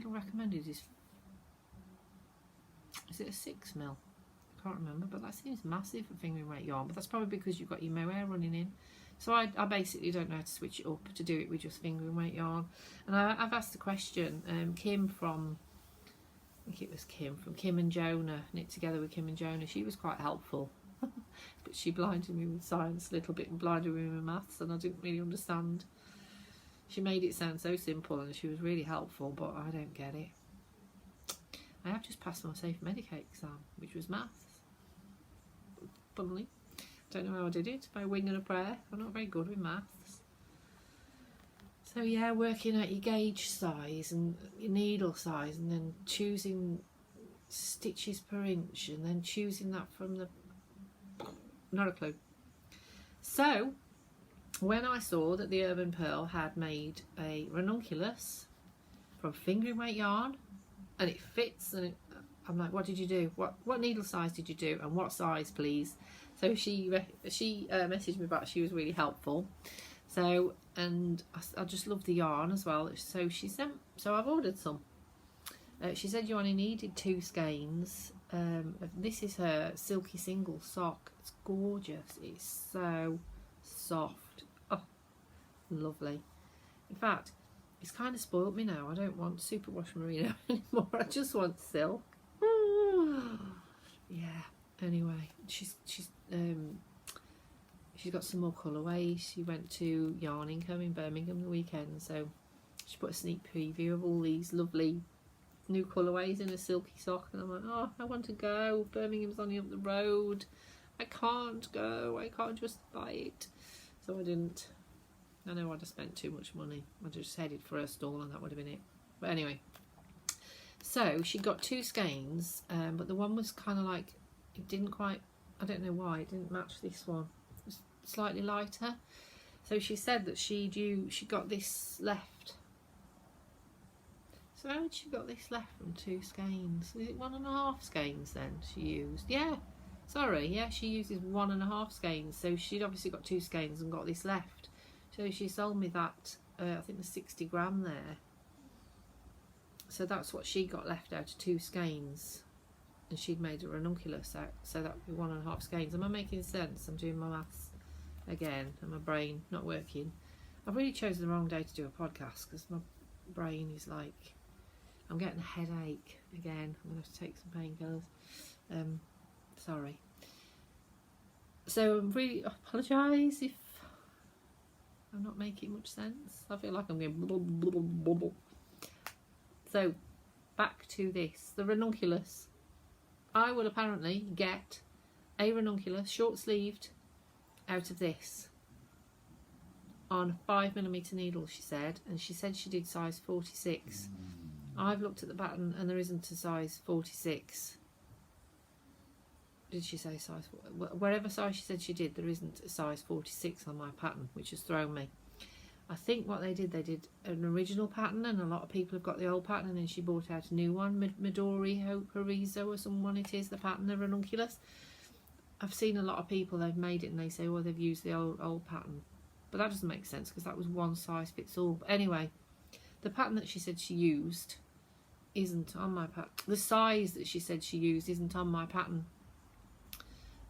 recommended is it a 6mm? I can't remember, but that seems massive for fingering weight yarn, but that's probably because you've got your mohair running in. So I basically don't know how to switch it up to do it with just fingering weight yarn. And I've asked the question, Kim from, I think it was Kim, from Kim and Jonah, Knit Together with Kim and Jonah, she was quite helpful. But she blinded me with science a little bit and blinded me with maths, and I didn't really understand. She made it sound so simple and she was really helpful, but I don't get it. I have just passed my Safe Medicate exam, which was maths. Funnily. Don't know how I did it, by a wing and a prayer. I'm not very good with maths. So yeah, working out your gauge size and your needle size, and then choosing stitches per inch, and then choosing that from the... Not a clue. So, when I saw that the Urban Pearl had made a ranunculus from fingering weight yarn, and it fits, and I'm like, what did you do? What needle size did you do, and what size, please? So she messaged me back. She was really helpful. So, and I just love the yarn as well. So so I've ordered some. She said you only needed 2 skeins. This is her silky single sock. It's gorgeous. It's so soft. Oh, lovely. In fact, it's kind of spoiled me now. I don't want superwash merino anymore. I just want silk. Yeah. Anyway, she's she's got some more colourways. She went to Yarning in Birmingham the weekend, so she put a sneak preview of all these lovely new colourways in a silky sock, and I'm like, oh, I want to go. Birmingham's only up the road. I can't go. I can't just buy it. So I didn't. I know I'd have spent too much money. I just headed for her stall and that would have been it. But anyway, so she got 2 skeins, but the one was kind of like, it didn't quite, I don't know why, it didn't match this one. It was slightly lighter. So she said that she got this left. So how had she got this left from 2 skeins? Is it 1.5 skeins then she used? Yeah, sorry, yeah, she uses 1.5 skeins. So she'd obviously got 2 skeins and got this left. So she sold me that, I think the 60 gram there. So that's what she got left out of 2 skeins. And she'd made a ranunculus out, so that would be 1.5 skeins. Am I making sense? I'm doing my maths again and my brain not working. I've really chosen the wrong day to do a podcast because my brain is like, I'm getting a headache again. I'm going to have to take some painkillers. Sorry. So I really apologise if I'm not making much sense. I feel like I'm going blah, blah, blah, blah, blah. So back to this, the ranunculus. I will apparently get a ranunculus short sleeved out of this on 5mm needle, she said, and she said she did size 46. I've looked at the pattern and there isn't a size 46. Did she say size? Wherever size she said she did, there isn't a size 46 on my pattern, which has thrown me. I think what they did an original pattern, and a lot of people have got the old pattern, and then she brought out a new one, Midori Horizo or someone it is, the pattern, the ranunculus. I've seen a lot of people, they've made it and they say, well, they've used the old pattern. But that doesn't make sense because that was one size fits all. But anyway, the pattern that she said she used isn't on my pattern. The size that she said she used isn't on my pattern.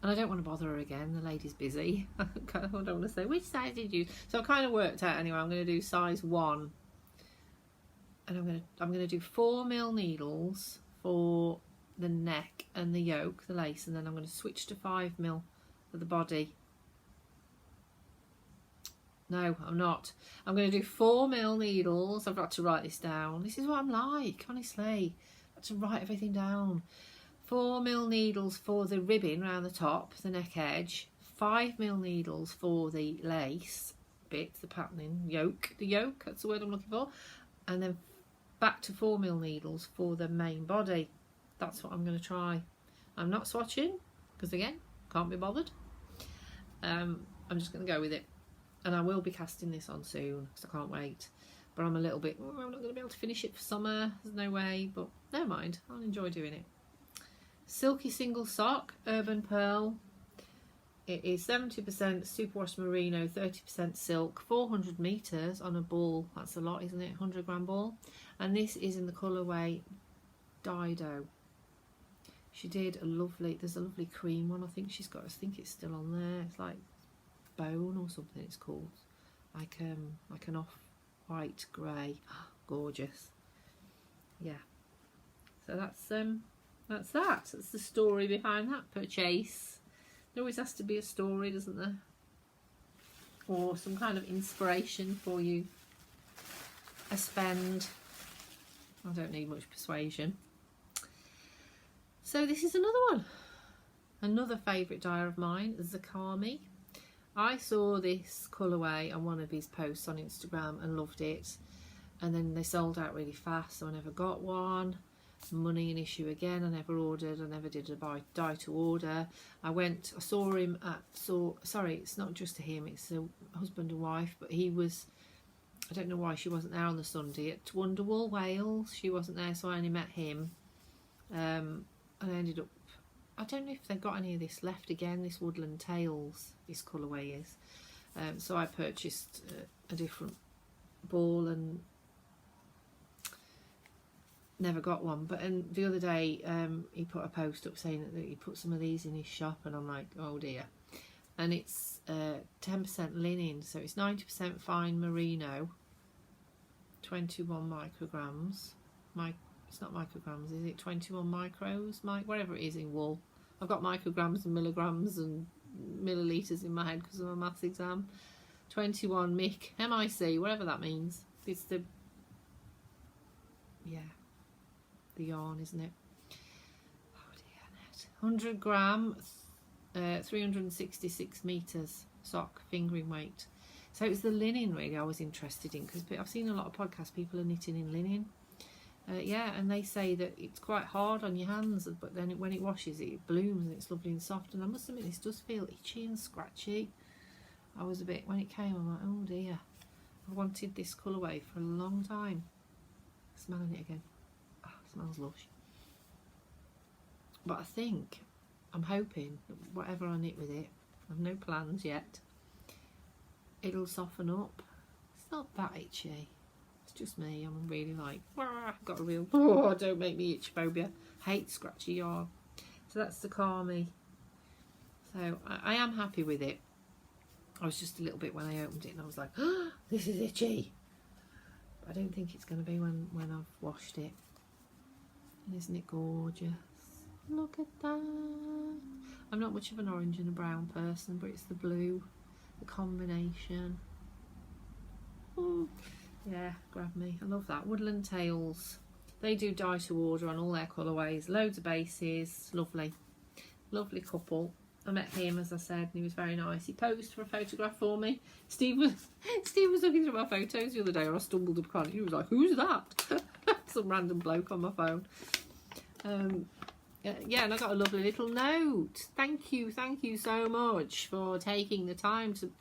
And I don't want to bother her again, the lady's busy. I don't want to say, which size did you use? So I kind of worked out anyway, I'm going to do size 1. And I'm going to do 4mm needles for the neck and the yoke, the lace, and then I'm going to switch to 5mm for the body. No, I'm not. I'm going to do 4mm needles. I've got to write this down. This is what I'm like, honestly. I've got to write everything down. 4mm needles for the ribbing around the top, the neck edge. 5mm needles for the lace bit, the patterning, yoke. The yoke, that's the word I'm looking for. And then back to 4mm needles for the main body. That's what I'm going to try. I'm not swatching, because again, can't be bothered. I'm just going to go with it. And I will be casting this on soon, because I can't wait. But I'm a little bit, I'm not going to be able to finish it for summer. There's no way, but never mind. I'll enjoy doing it. Silky single sock, Urban Pearl. It is 70% superwash merino, 30% silk, 400 meters on a ball. That's a lot, isn't it? 100 gram ball. And this is in the colourway Dido. She did a lovely, there's a lovely cream one I think she's got. I think it's still on there. It's like Bone or something it's called. Like an off-white grey. Gorgeous. Yeah. So that's that. That's the story behind that purchase. There always has to be a story, doesn't there? Or some kind of inspiration for you. A spend. I don't need much persuasion. So this is another one. Another favourite dye of mine, Zakami. I saw this colourway on one of his posts on Instagram and loved it. And then they sold out really fast, so I never got one. Money an issue again. I never ordered. I never did a dye to order. I saw him at, sorry, it's not just to him, it's a husband and wife, but he was, I don't know why she wasn't there on the Sunday, at Wonderwall, Wales. She wasn't there, so I only met him. And I ended up, I don't know if they've got any of this left again, this Woodland Tales, this colourway is. So I purchased a different ball and never got one. But the other day he put a post up saying that he put some of these in his shop, and I'm like, oh dear. And it's 10% linen, so it's 90% fine merino, 21 micrograms. It's not micrograms, is it? 21 micros, whatever it is in wool. I've got micrograms and milligrams and millilitres in my head because of my maths exam. 21 mic, M-I-C, whatever that means. It's the, yeah, the yarn, isn't it? Oh dear, net. 100 gram, 366 metres sock fingering weight. So it's the linen really I was interested in, because I've seen a lot of podcasts, people are knitting in linen. Yeah, and they say that it's quite hard on your hands, but then when it washes it blooms and it's lovely and soft. And I must admit, this does feel itchy and scratchy. I was a bit, when it came, I'm like, oh dear, I wanted this colourway for a long time. Smelling it again. Oh, it smells lush. But I think, I'm hoping that whatever I knit with it, I've no plans yet, it'll soften up. It's not that itchy. It's just me. I'm really like, I've got a real, don't make me itch phobia. Hate scratchy yarn. So that's the Kami. So I am happy with it. I was just a little bit when I opened it and I was like, oh, this is itchy. But I don't think it's going to be when I've washed it. And isn't it gorgeous? Look at that. I'm not much of an orange and a brown person, but it's the blue, the combination. Ooh. Yeah, grab me. I love that. Woodland Tales. They do dye to order on all their colourways. Loads of bases. Lovely. Lovely couple. I met him, as I said, and he was very nice. He posed for a photograph for me. Steve was looking through my photos the other day, and I stumbled upon it. He was like, who's that? Some random bloke on my phone. Yeah, and I got a lovely little note. Thank you so much for taking the time to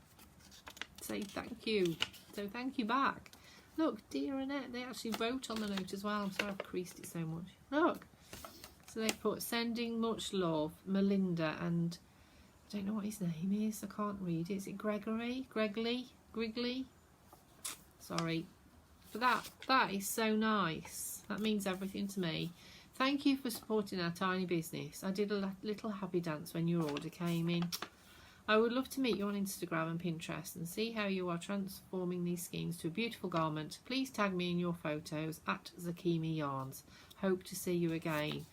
say thank you. So thank you back. Look, dear Annette, they actually wrote on the note as well. I'm sorry I've creased it so much. Look. So they put, sending much love, Melinda, and I don't know what his name is. I can't read it. Is it Gregory? Grigley? Sorry. But that is so nice. That means everything to me. Thank you for supporting our tiny business. I did a little happy dance when your order came in. I would love to meet you on Instagram and Pinterest and see how you are transforming these skeins to a beautiful garment. Please tag me in your photos at Zakimi Yarns. Hope to see you again.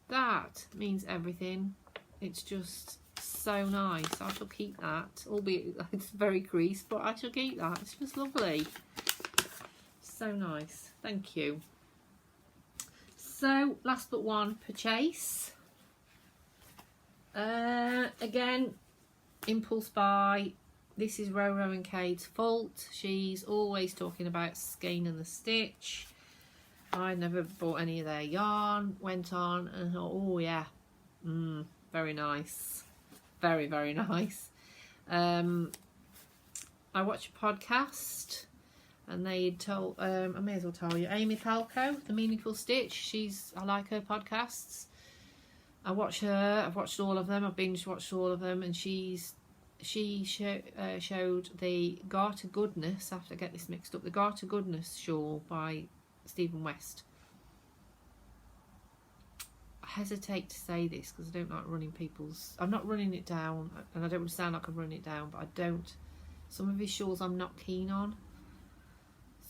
That means everything. It's just so nice. I shall keep that, albeit it's very creased, but I shall keep that. It's just lovely. So nice. Thank you. So, last but one purchase. Again, impulse buy. This is Roro and Cade's fault. She's always talking about Skein and the Stitch. I never bought any of their yarn. Went on and thought, oh yeah, very nice. Very, very nice. I watched a podcast and they told, I may as well tell you, Amy Palco, The Meaningful Stitch. I like her podcasts. I watch her. I've watched all of them. I've binge watched all of them, and she showed the Garter Goodness. I have to get this mixed up. The Garter Goodness shawl by Stephen West. I hesitate to say this because I don't like running people's. I'm not running it down, and I don't want to sound like I'm running it down, but I don't. Some of his shawls I'm not keen on.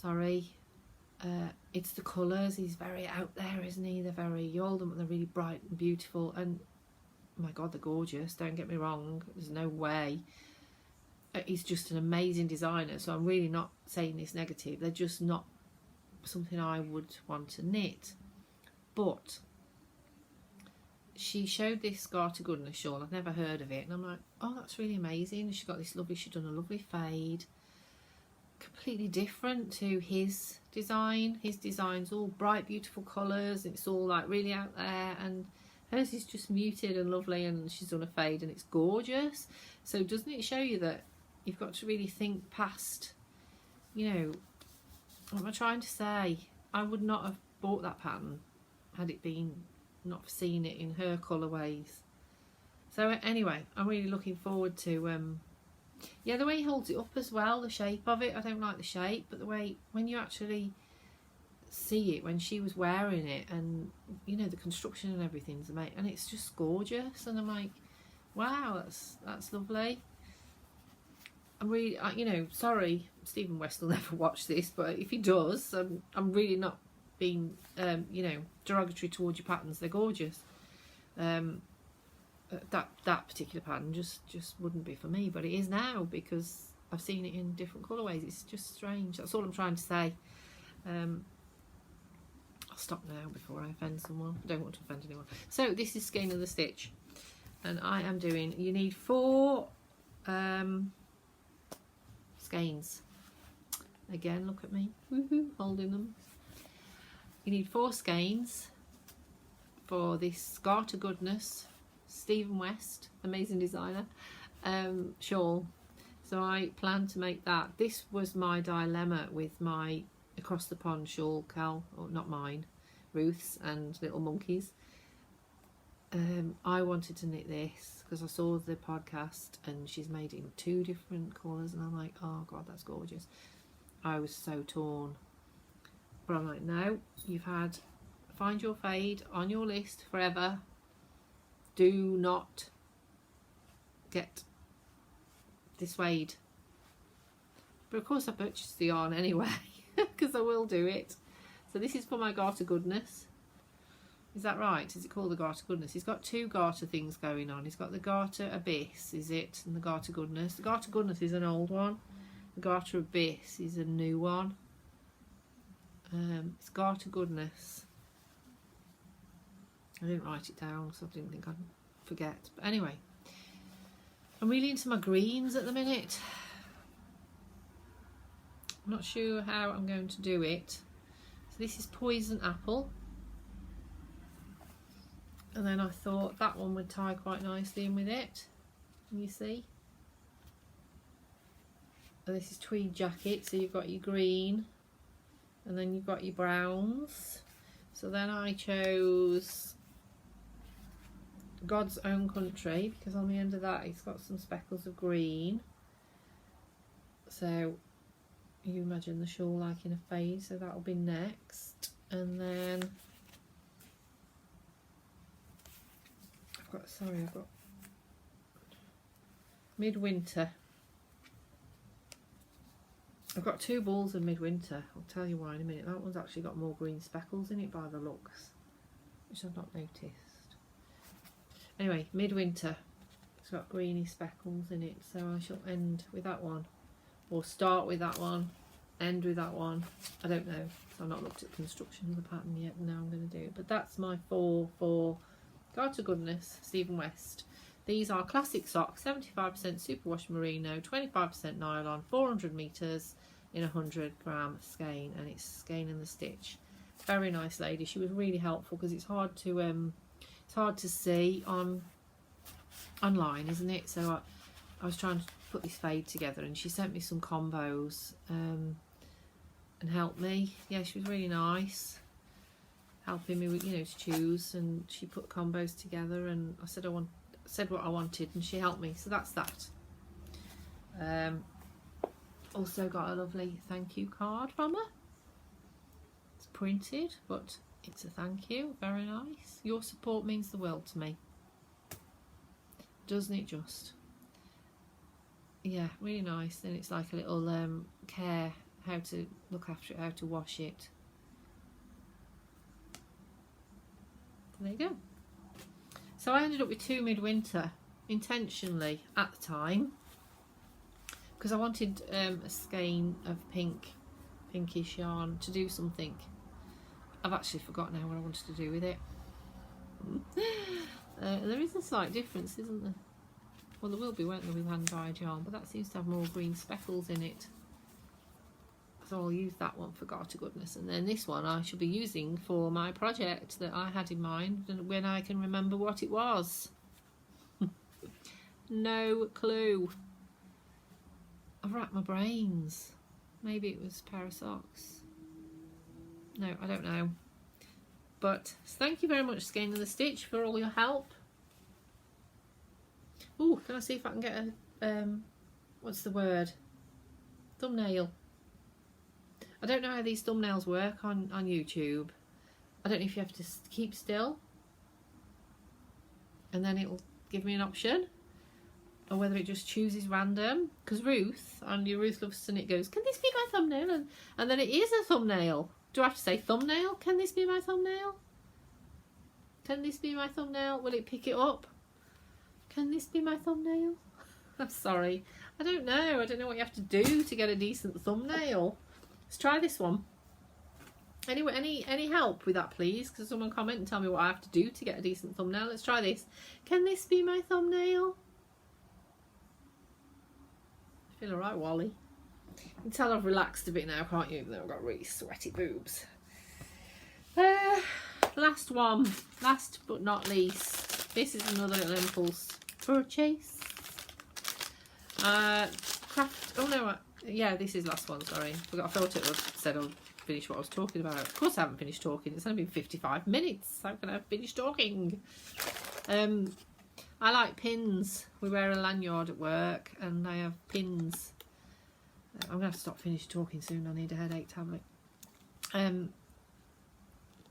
Sorry. It's the colours. He's very out there, isn't he? They're very, you hold them and they're really bright and beautiful, and oh my god, they're gorgeous, don't get me wrong, there's no way. He's just an amazing designer, so I'm really not saying this negative. They're just not something I would want to knit. But she showed this Garter Goodness shawl. I've never heard of it, and I'm like, oh, that's really amazing. She's got this lovely, she's done a lovely fade, completely different to his design. His design's all bright, beautiful colours, and it's all like really out there, and hers is just muted and lovely, and she's done a fade and it's gorgeous. So doesn't it show you that you've got to really think past, you know, what am I trying to say? I would not have bought that pattern had it been not seen it in her colourways. So anyway, I'm really looking forward to yeah, the way he holds it up as well, the shape of it. I don't like the shape, but the way when you actually see it when she was wearing it, and you know, the construction and everything's amazing, and it's just gorgeous, and I'm like, wow, that's lovely. I'm really, you know, sorry, Stephen West will never watch this, but if he does, I'm really not being, you know, derogatory towards your patterns. They're gorgeous. that particular pattern just wouldn't be for me, but it is now because I've seen it in different colourways. It's just strange. That's all I'm trying to say. I'll stop now before I offend someone. I don't want to offend anyone. So this is Skein of the Stitch, and I am doing, you need 4 skeins. Again, look at me, woohoo, holding them. You need 4 skeins for this Garter Goodness Stephen West, amazing designer, shawl. So I plan to make that. This was my dilemma with my Across the Pond shawl, or not mine, Ruth's and Little Monkeys. I wanted to knit this because I saw the podcast and she's made it in 2 different colours, and I'm like, oh god, that's gorgeous. I was so torn, but I'm like, no, you've had Find Your Fade on your list forever. Do not get dissuaded. But of course I purchased the yarn anyway because I will do it. So this is for my Garter Goodness. Is that right? Is it called the Garter Goodness? He's got 2 garter things going on. He's got the Garter Abyss, is it? And the Garter Goodness. The Garter Goodness is an old one. The Garter Abyss is a new one. It's Garter Goodness. I didn't write it down, so I didn't think I'd forget. But anyway, I'm really into my greens at the minute. I'm not sure how I'm going to do it. So this is Poison Apple. And then I thought that one would tie quite nicely in with it. Can you see? And this is Tweed Jacket, so you've got your green and then you've got your browns. So then I chose God's Own Country because on the end of that it's got some speckles of green. So you imagine the shawl like in a fade, so that'll be next. And then I've got Midwinter. I've got 2 balls of Midwinter. I'll tell you why in a minute. That one's actually got more green speckles in it by the looks, which I've not noticed. Anyway, Midwinter. It's got greeny speckles in it, so I shall end with that one. Or start with that one, end with that one. I don't know. So I've not looked at construction of the pattern yet. Now I'm going to do it. But that's my 4 for Garter Goodness, Stephen West. These are classic socks, 75% superwash merino, 25% nylon, 400 metres in a 100 gram skein, and it's Skein in the Stitch. Very nice lady. She was really helpful because it's hard to see online, isn't it? So I was trying to put this fade together, and she sent me some combos and helped me. Yeah, she was really nice, helping me with, you know, to choose, and she put combos together, and I said what I wanted and she helped me, so that's that. Also got a lovely thank you card from her. It's printed, but it's a thank you. Very nice. Your support means the world to me, doesn't it just? Yeah, really nice. And it's like a little care, how to look after it, how to wash it. So there you go. So I ended up with 2 Midwinter intentionally at the time because I wanted a skein of pinkish yarn to do something. I've actually forgotten now what I wanted to do with it. There is a slight difference, isn't there? Well, there will be, won't there, with hand dyed yarn, but that seems to have more green speckles in it. So I'll use that one for Garter Goodness, and then this one I shall be using for my project that I had in mind when I can remember what it was. No clue. I've racked my brains. Maybe it was a pair of socks. No, I don't know. But thank you very much, Skein of the Stitch, for all your help. Ooh, can I see if I can get a what's the word? Thumbnail. I don't know how these thumbnails work on YouTube. I don't know if you have to keep still and then it'll give me an option, or whether it just chooses random. Because Ruth, on your Ruth Loves to Knit, goes, can this be my thumbnail? And then it is a thumbnail. Do I have to say thumbnail? Can this be my thumbnail? Can this be my thumbnail? Will it pick it up? Can this be my thumbnail? I'm sorry. I don't know. I don't know what you have to do to get a decent thumbnail. Let's try this one. Anyway, any help with that, please? Because someone comment and tell me what I have to do to get a decent thumbnail. Let's try this. Can this be my thumbnail? I feel alright, Wally. You can tell I've relaxed a bit now, can't you? Even though I've got really sweaty boobs. Last one. Last but not least. This is another little impulse purchase. Craft. Oh no. Yeah, this is last one. Sorry. I thought it was said I'll finish what I was talking about. Of course I haven't finished talking. It's only been 55 minutes. How can I finish talking? I like pins. We wear a lanyard at work and I have pins. I'm gonna have to stop finish talking soon. I need a headache tablet.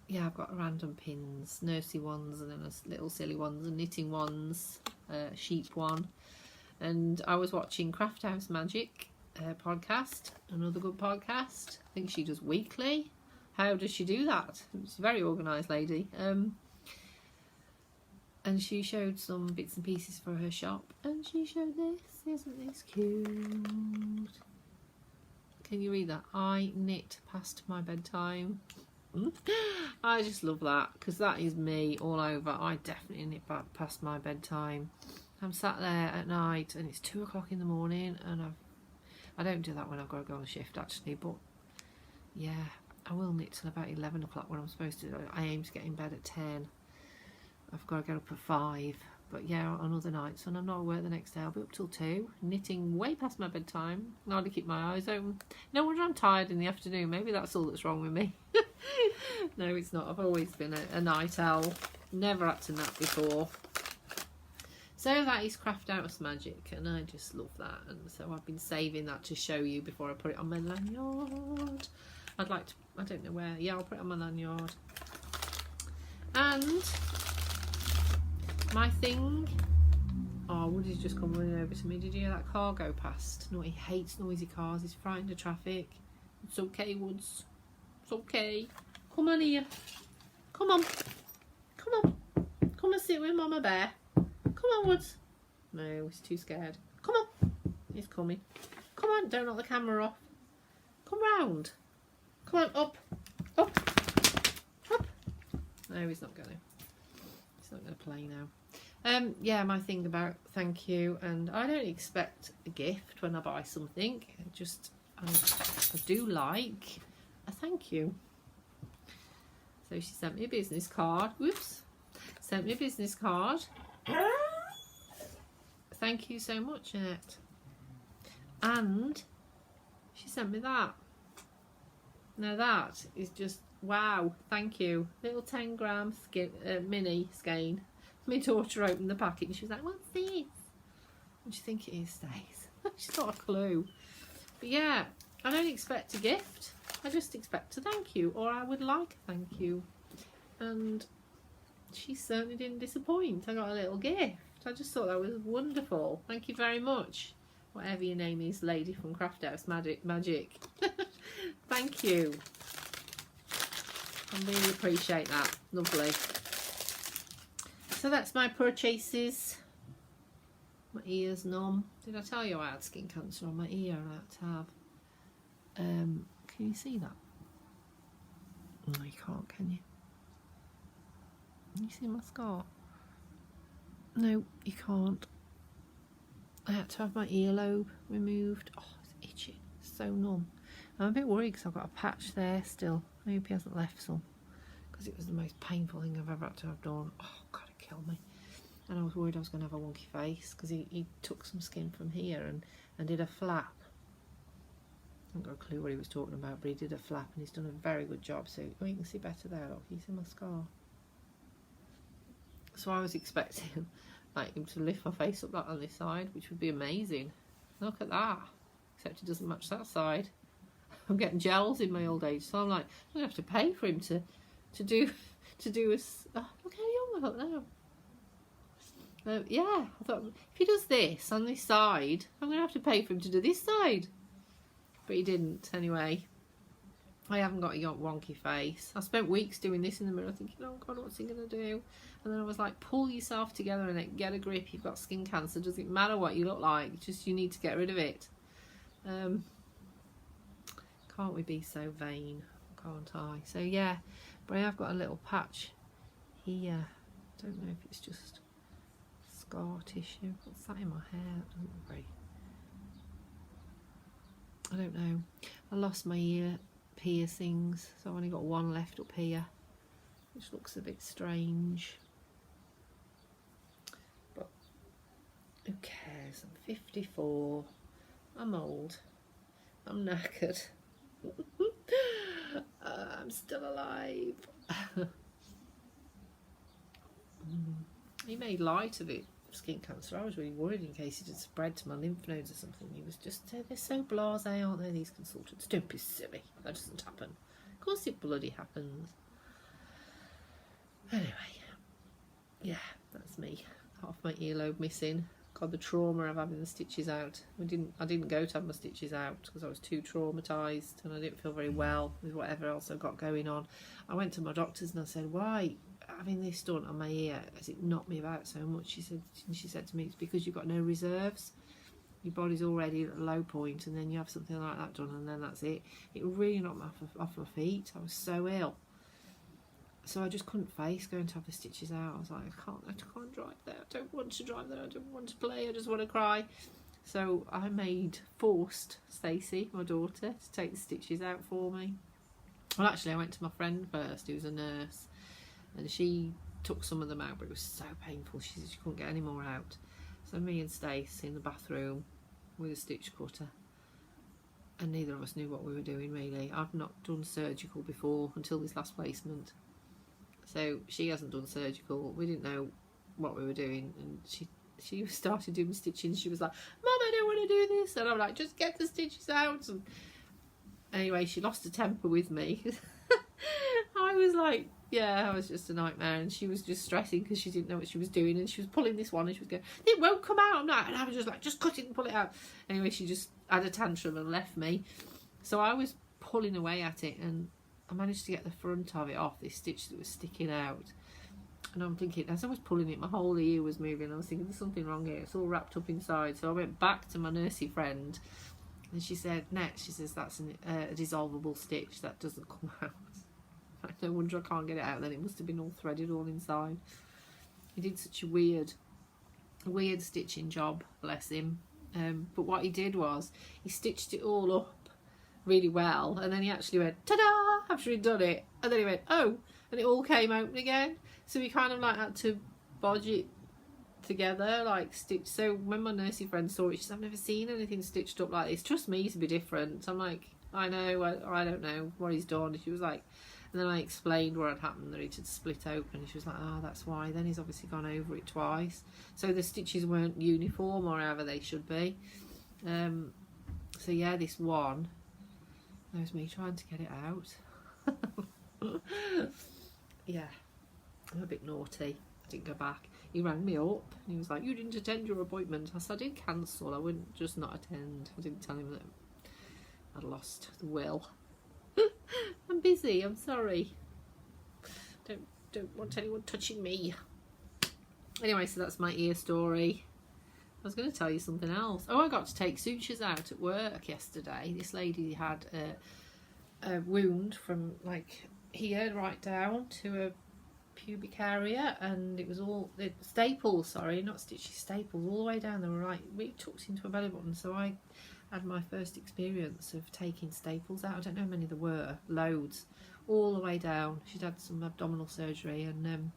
Yeah, I've got random pins, nursey ones, and then little silly ones, and knitting ones, sheep one. And I was watching Craft House Magic podcast, another good podcast. I think she does weekly. How does she do that? She's a very organised lady. And she showed some bits and pieces for her shop, and she showed this. Isn't this cute? Can you read that? I knit past my bedtime. I just love that, because that is me all over. I definitely knit past my bedtime. I'm sat there at night and it's 2 o'clock in the morning, and I don't do that when I've got to go on shift actually, but yeah, I will knit till about 11 o'clock when I'm supposed to. I aim to get in bed at 10. I've got to get up at 5, but yeah, on other nights when I'm not at work the next day, I'll be up till 2, knitting way past my bedtime. I hardly keep my eyes open. No wonder I'm tired in the afternoon. Maybe that's all that's wrong with me. No, it's not. I've always been a night owl. Never had to nap before. So that is Craft House Magic, and I just love that. And so I've been saving that to show you before I put it on my lanyard. I'd like to, I don't know where. Yeah, I'll put it on my lanyard. And my thing. Oh, Woody's just come running over to me. Did you hear that car go past? No, he hates noisy cars. He's frightened of traffic. It's okay, Woods. It's okay. Come on here. Come on. Come on. Come and sit with Mama Bear. Come on, Woods. No, he's too scared. Come on. He's coming. Come on, don't knock the camera off. Come round. Come on, up. Up. Up. No, he's not going to. He's not going to play now. Yeah, my thing about thank you, and I don't expect a gift when I buy something. I do like a thank you. So she sent me a business card. Whoops. Sent me a business card. Thank you so much, Annette. And she sent me that. Now that is just wow. Thank you. Little 10-gram mini skein. My daughter opened the packet and she was like, "What's this? What do you think it is, Stace?" She's not a clue. But yeah, I don't expect a gift. I just expect a thank you, or I would like a thank you. And she certainly didn't disappoint. I got a little gift. I just thought that was wonderful. Thank you very much. Whatever your name is, lady from Craft House Magic. Thank you. I really appreciate that. Lovely. So that's my purchases. My ear's numb. Did I tell you I had skin cancer on my ear? I had to have. Can you see that? No, you can't, can you? Can you see my scar? No, you can't. I had to have my earlobe removed. Oh, it's itching. It's so numb. I'm a bit worried because I've got a patch there still. I hope he hasn't left some, because it was the most painful thing I've ever had to have done. Oh, God, it killed me. And I was worried I was going to have a wonky face, because he took some skin from here and did a flap. I haven't got a clue what he was talking about, but he did a flap and he's done a very good job. So you can see better there. Look, you see my scar. So I was expecting like him to lift my face up like on this side, which would be amazing. Look at that. Except it doesn't match that side. I'm getting gels in my old age, so I'm like, I'm gonna have to pay for him to do a. Oh, look how young I look now. Yeah, I thought if he does this on this side, I'm gonna have to pay for him to do this side. But he didn't anyway. I haven't got a wonky face. I spent weeks doing this in the mirror thinking, oh God, what's he going to do? And then I was like, pull yourself together and get a grip. You've got skin cancer. Doesn't matter what you look like. Just you need to get rid of it. Can't we be so vain? Can't I? So yeah, but I have got a little patch here. Don't know if it's just scar tissue. What's that in my hair? That doesn't look very... I don't know. I lost my ear piercings, so I've only got one left up here, which looks a bit strange. But who cares? I'm 54. I'm old. I'm knackered. I'm still alive. He made light of it, skin cancer. I was really worried in case it had spread to my lymph nodes or something. He was just, they're so blasé, aren't they, these consultants? Don't be silly. That doesn't happen. Of course it bloody happens. Anyway, yeah, that's me. Half my earlobe missing. God, the trauma of having the stitches out. I didn't go to have my stitches out because I was too traumatised and I didn't feel very well with whatever else I've got going on. I went to my doctors and I said, why, having this done on my ear, has it knocked me about so much? She said to me, it's because you've got no reserves. Your body's already at a low point and then you have something like that done and then that's it. It really knocked me off my feet. I was so ill. So I just couldn't face going to have the stitches out. I was like, I can't drive there. I don't want to drive there. I don't want to play. I just want to cry. So I forced Stacey, my daughter, to take the stitches out for me. Well, actually, I went to my friend first, who's a nurse, and she took some of them out, but it was so painful. She said she couldn't get any more out. So me and Stacey in the bathroom with a stitch cutter, and neither of us knew what we were doing really. I've not done surgical before until this last placement. So she hasn't done surgical. We didn't know what we were doing, and she started doing stitching. She was like, Mum, I don't want to do this. And I'm like, just get the stitches out. And anyway, she lost her temper with me. I was like, yeah, I was just a nightmare. And she was just stressing because she didn't know what she was doing. And she was pulling this one and she was going, it won't come out. And I was just like, just cut it and pull it out. Anyway, she just had a tantrum and left me. So I was pulling away at it and I managed to get the front of it off, this stitch that was sticking out. And I'm thinking, as I was pulling it, my whole ear was moving. I was thinking, there's something wrong here. It's all wrapped up inside. So I went back to my nursey friend and she said, next, she says, that's a dissolvable stitch. That doesn't come out. No wonder I can't get it out then. It must have been all threaded all inside. He did such a weird stitching job, bless him. But what he did was, he stitched it all up really well, and then he actually went ta-da after he'd done it, and then he went oh, and it all came open again. So we kind of like had to bodge it together, like stitch. So when my nursey friend saw it, she said, I've never seen anything stitched up like this, trust me to be different. I'm like, I know, I don't know what he's done. She was like, and then I explained what had happened, that it had split open, and she was like, oh, that's why. Then he's obviously gone over it twice, so the stitches weren't uniform or however they should be. So yeah, this one, that was me trying to get it out. Yeah, I'm a bit naughty. I didn't go back. He rang me up and he was like, you didn't attend your appointment. I said, I did cancel. I wouldn't just not attend. I didn't tell him that I'd lost the will. I'm busy, I'm sorry. Don't want anyone touching me. Anyway, so that's my ear story. I was going to tell you something else. Oh, I got to take sutures out at work yesterday. This lady had a wound from like here right down to a pubic area, and it was all staples, sorry, not stitches, staples all the way down. They were right, we tucked into a belly button. So I had my first experience of taking staples out. I don't know how many there were, loads, all the way down. She'd had some abdominal surgery, and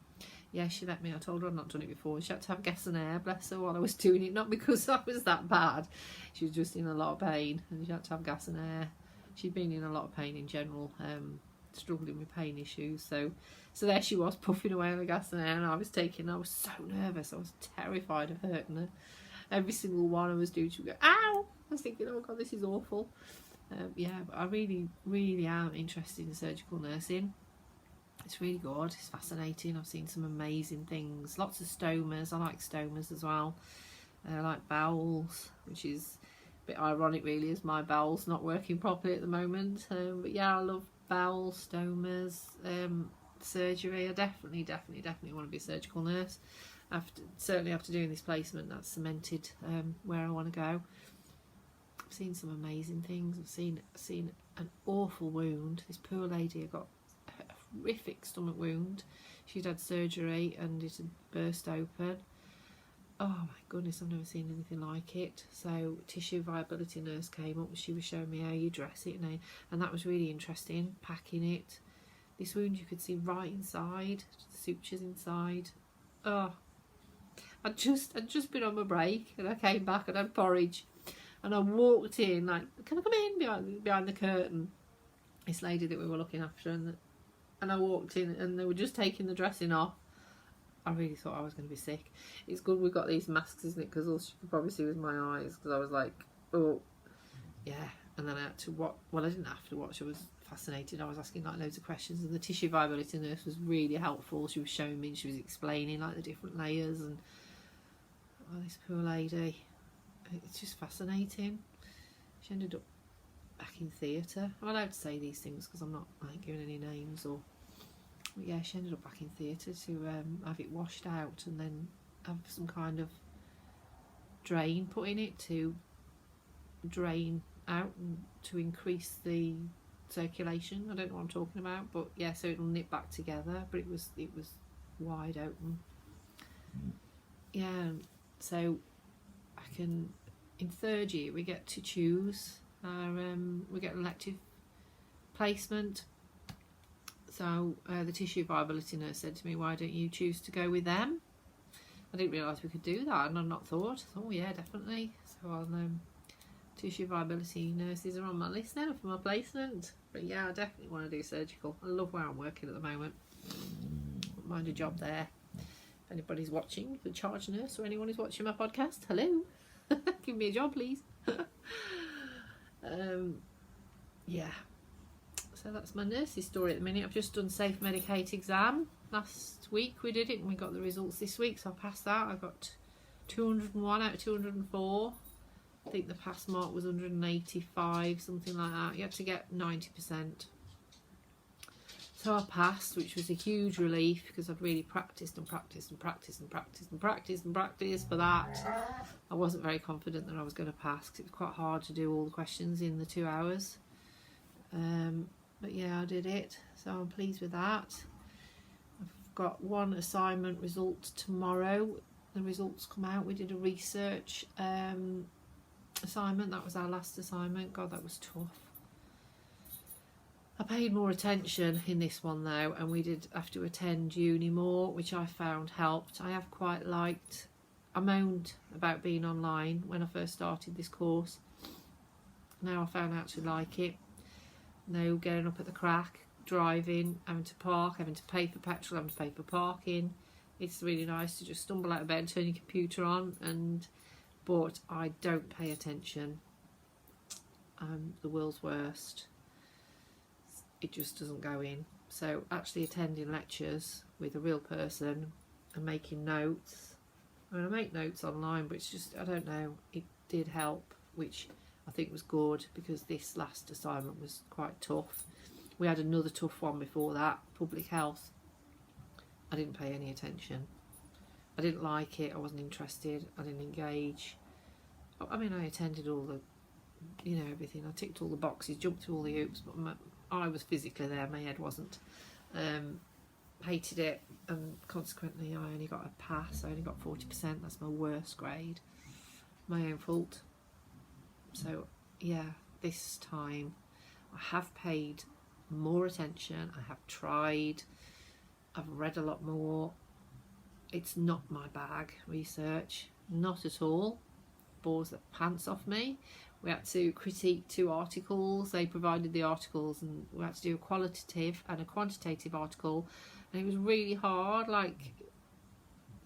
yeah, she let me. I told her I'd not done it before. She had to have gas and air, bless her, while I was doing it. Not because I was that bad. She was just in a lot of pain, and she had to have gas and air. She'd been in a lot of pain in general, struggling with pain issues. So there she was, puffing away on the gas and air, and I was so nervous. I was terrified of hurting her. Every single one I was doing, she would go, ow! I was thinking, oh God, this is awful. Yeah, but I really, really am interested in surgical nursing. It's really good. It's fascinating. I've seen some amazing things. Lots of stomas. I like stomas as well. I like bowels, which is a bit ironic really, as my bowel's not working properly at the moment. But yeah, I love bowel stomas, surgery. I definitely want to be a surgical nurse. Certainly after doing this placement, that's cemented where I want to go. I've seen some amazing things. I've seen an awful wound. This poor lady had got a horrific stomach wound. She'd had surgery and it had burst open. Oh my goodness, I've never seen anything like it. So tissue viability nurse came up and she was showing me how you dress it, and that was really interesting, packing it. This wound you could see right inside, the sutures inside. Oh, I'd just been on my break and I came back and had porridge and I walked in like, can I come in behind the curtain? This lady that we were looking after, and I walked in and they were just taking the dressing off. I really thought I was going to be sick. It's good we've got these masks, isn't it? Because all she could probably see was my eyes, because I was like, oh, yeah. And then I had to watch. Well, I didn't have to watch. I was fascinated. I was asking like loads of questions, and the tissue viability nurse was really helpful. She was showing me, she was explaining like the different layers, and oh, this poor lady. It's just fascinating. She ended up back in theatre. I'm allowed to say these things because I'm not like giving any names or. But yeah, she ended up back in theatre to have it washed out and then have some kind of drain put in it to drain out and to increase the circulation. I don't know what I'm talking about, but yeah, so it'll knit back together. But it was wide open. Yeah, so I can, in third year we get to choose our we get an elective placement. So the tissue viability nurse said to me, why don't you choose to go with them? I didn't realise we could do that, and I'd not thought. Oh yeah, definitely. So I'll tissue viability nurses are on my list now for my placement. But yeah, I definitely want to do surgical. I love where I'm working at the moment. Wouldn't mind a job there. If anybody's watching, the charge nurse or anyone who's watching my podcast, hello. Give me a job, please. Yeah. So that's my nurse's story at the minute. I've just done Safe Medicate exam. Last week we did it and we got the results this week, so I passed that. I got 201 out of 204. I think the pass mark was 185, something like that. You had to get 90%. So I passed, which was a huge relief because I'd really practiced and practiced and practiced and practiced and practiced and practiced for that. I wasn't very confident that I was going to pass because it was quite hard to do all the questions in the 2 hours. But yeah, I did it, so I'm pleased with that. I've got one assignment result tomorrow. The results come out. We did a research assignment. That was our last assignment. God, that was tough. I paid more attention in this one though, and we did have to attend uni more, which I found helped. I have quite liked, I moaned about being online when I first started this course. Now I found out to like it. No getting up at the crack, driving, having to park, having to pay for petrol, having to pay for parking. It's really nice to just stumble out of bed, turn your computer on, but I don't pay attention. I'm the world's worst. It just doesn't go in. So actually attending lectures with a real person and making notes. I mean, I make notes online, but it's just, I don't know, it did help, which I think was good because this last assignment was quite tough. We had another tough one before that, public health. I didn't pay any attention. I didn't like it, I wasn't interested, I didn't engage. I mean, I attended all the, everything. I ticked all the boxes, jumped through all the hoops, but I was physically there, my head wasn't. Hated it, and consequently I only got a pass. I only got 40%, that's my worst grade. My own fault. So yeah, this time I have paid more attention, I have tried, I've read a lot more. It's not my bag, research, not at all. Bores the pants off me. We had to critique 2 articles. They provided the articles and we had to do a qualitative and a quantitative article, and it was really hard, like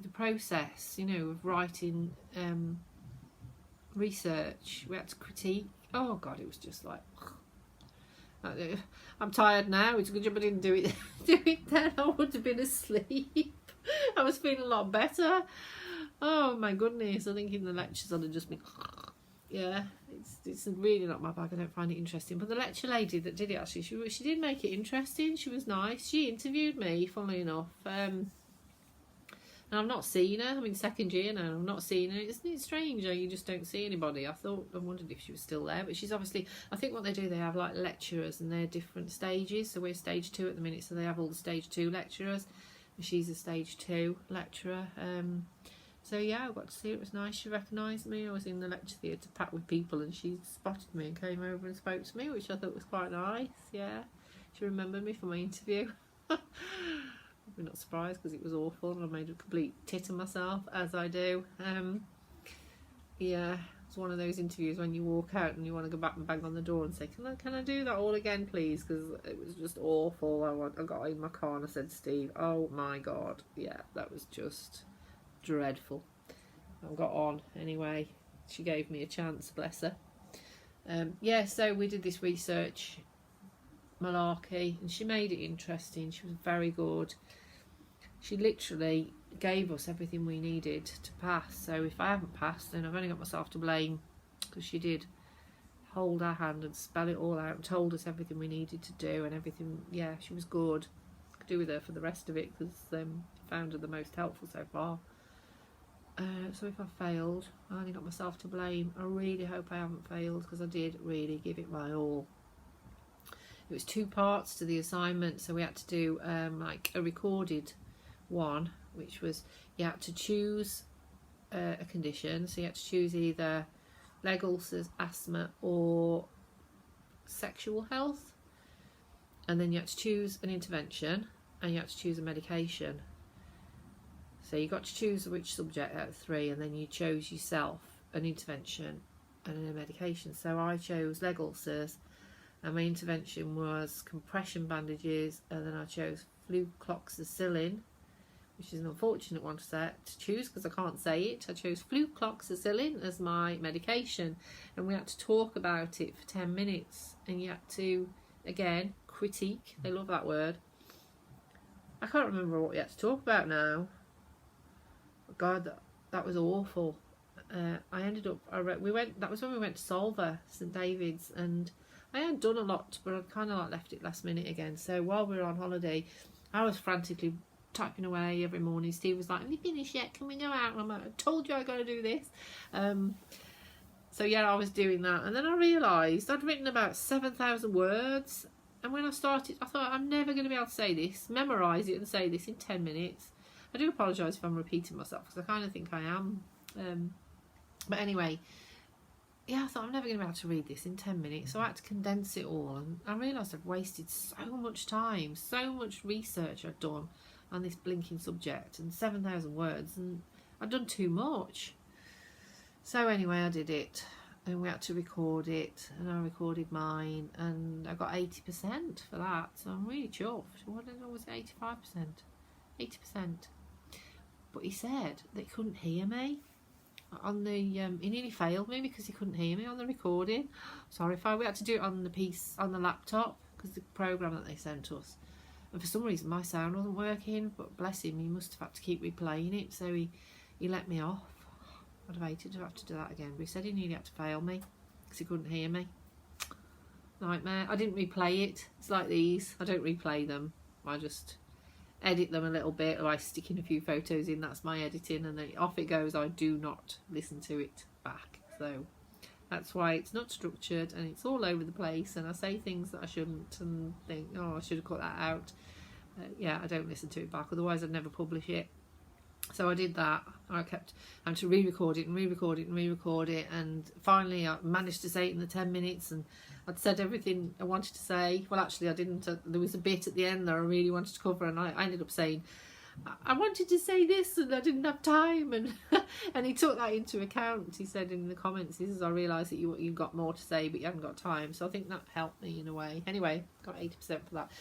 the process, of writing research. We had to critique. Oh god, it was just like, I'm tired now. It's a good job I didn't do it then. I would have been asleep. I was feeling a lot better. Oh my goodness, I think in the lectures I'd have just been yeah, it's really not my bag. I don't find it interesting. But the lecture lady that did it, actually, she did make it interesting. She was nice. She interviewed me, funnily enough. And I've not seen her. I'm in second year now. I've not seen her. Isn't it strange how you just don't see anybody? I wondered if she was still there, but she's obviously. I think what they do, they have like lecturers, and they're different stages. So we're stage 2 at the minute. So they have all the stage 2 lecturers, and she's a stage 2 lecturer. So yeah, I got to see her. It was nice. She recognised me. I was in the lecture theatre packed with people, and she spotted me and came over and spoke to me, which I thought was quite nice. Yeah, she remembered me from my interview. I'm not surprised because it was awful and I made a complete tit of myself, as I do. Yeah, it's one of those interviews when you walk out and you want to go back and bang on the door and say, can I do that all again, please? Because it was just awful. I got in my car and I said to Steve, oh my God, yeah, that was just dreadful. I got on anyway. She gave me a chance, bless her. Yeah, so we did this research malarkey and she made it interesting. She was very good. She literally gave us everything we needed to pass. So if I haven't passed, then I've only got myself to blame, because she did hold our hand and spell it all out and told us everything we needed to do and everything. Yeah, she was good. Could do with her for the rest of it, because found her the most helpful so far. So if I failed, I only got myself to blame. I really hope I haven't failed, because I did really give it my all. It was 2 parts to the assignment, so we had to do like a recorded one, which was you had to choose a condition. So you had to choose either leg ulcers, asthma, or sexual health, and then you had to choose an intervention and you had to choose a medication. So you got to choose which subject out of 3, and then you chose yourself an intervention and a medication. So I chose leg ulcers, and my intervention was compression bandages, and then I chose flucloxacillin, which is an unfortunate one to choose because I can't say it. I chose flucloxacillin as my medication, and we had to talk about it for 10 minutes, and you had to, again, critique. They love that word. I can't remember what we had to talk about now. God, that was awful. I ended up, that was when we went to Solver, St David's, and I had done a lot, but I'd kind of like left it last minute again. So while we were on holiday, I was frantically typing away every morning. Steve was like, have you finished yet? Can we go out? And I'm like, I told you I got to do this. So yeah, I was doing that. And then I realised I'd written about 7,000 words. And when I started, I thought, I'm never going to be able to say this, memorise it and say this in 10 minutes. I do apologise if I'm repeating myself, because I kind of think I am. But anyway, yeah, I thought I'm never going to be able to read this in 10 minutes. So I had to condense it all. And I realised I'd wasted so much time, so much research I'd done on this blinking subject, and 7,000 words, and I'd done too much. So anyway, I did it, and we had to record it, and I recorded mine, and I got 80% for that. So I'm really chuffed. What did I know, was it 85%? 80%. But he said they couldn't hear me on the he nearly failed me because he couldn't hear me on the recording. Sorry, we had to do it on the laptop, because the program that they sent us, and for some reason my sound wasn't working, but bless him, he must have had to keep replaying it, so he let me off. I'd have hated to have to do that again, but he said he nearly had to fail me because he couldn't hear me. Nightmare. I didn't replay it. It's like these, I don't replay them, I just edit them a little bit, or I stick in a few photos in. That's my editing, and then off it goes. I do not listen to it back, so that's why it's not structured and it's all over the place, and I say things that I shouldn't and think, oh, I should have cut that out. Yeah, I don't listen to it back, otherwise I'd never publish it. So I did that. I kept having to re-record it and re-record it and re-record it, and finally I managed to say it in the 10 minutes, and I'd said everything I wanted to say. Well, actually I didn't. There was a bit at the end that I really wanted to cover, and I ended up saying, I wanted to say this and I didn't have time, and and he took that into account. He said in the comments, he says, I realised that you got more to say but you haven't got time. So I think that helped me in a way. Anyway, got 80% for that.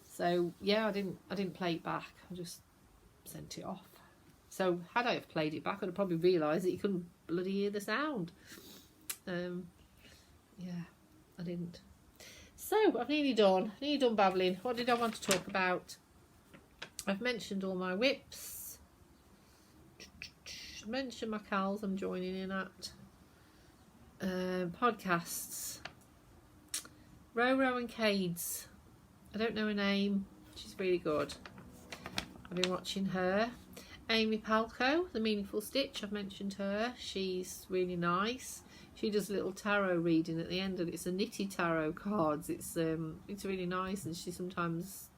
So yeah, I didn't play it back, I just sent it off. So had I have played it back, I'd have probably realised that you couldn't bloody hear the sound. Yeah, I didn't. So I've nearly done babbling. What did I want to talk about? I've mentioned all my whips. I've mentioned my cows I'm joining in at. podcasts. Roro and Cades. I don't know her name. She's really good. I've been watching her. Amy Palco, The Meaningful Stitch. I've mentioned her. She's really nice. She does a little tarot reading at the end, and it's a nitty tarot cards. It's really nice, and she sometimes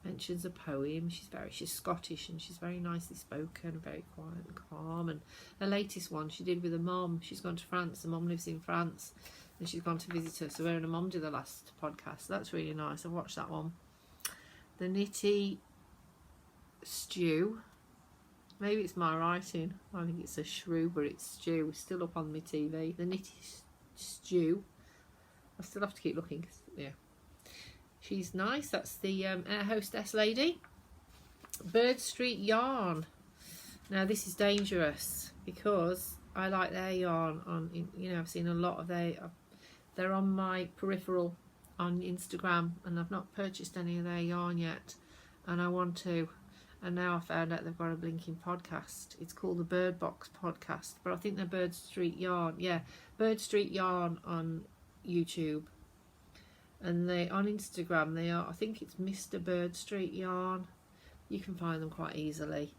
mentions a poem. She's Scottish, and she's very nicely spoken, very quiet and calm. And her latest one she did with her mum. She's gone to France. Her mum lives in France, and she's gone to visit her. So her and her mum did the last podcast. That's really nice. I've watched that one. The Nitty Stew. Maybe it's my writing. I think it's a shrew, but it's stew. It's still up on my TV. The Nitty Stew. I still have to keep looking. Yeah. She's nice. That's the air hostess lady. Bird Street Yarn. Now this is dangerous because I like their yarn on. I've seen a lot of they're on my peripheral on Instagram, and I've not purchased any of their yarn yet, and I want to. And now I found out they've got a blinking podcast. It's called the Bird Box Podcast, but I think they're Bird Street Yarn. Yeah, Bird Street Yarn on YouTube. And they on Instagram they are, I think it's Mr. Bird Street Yarn. You can find them quite easily.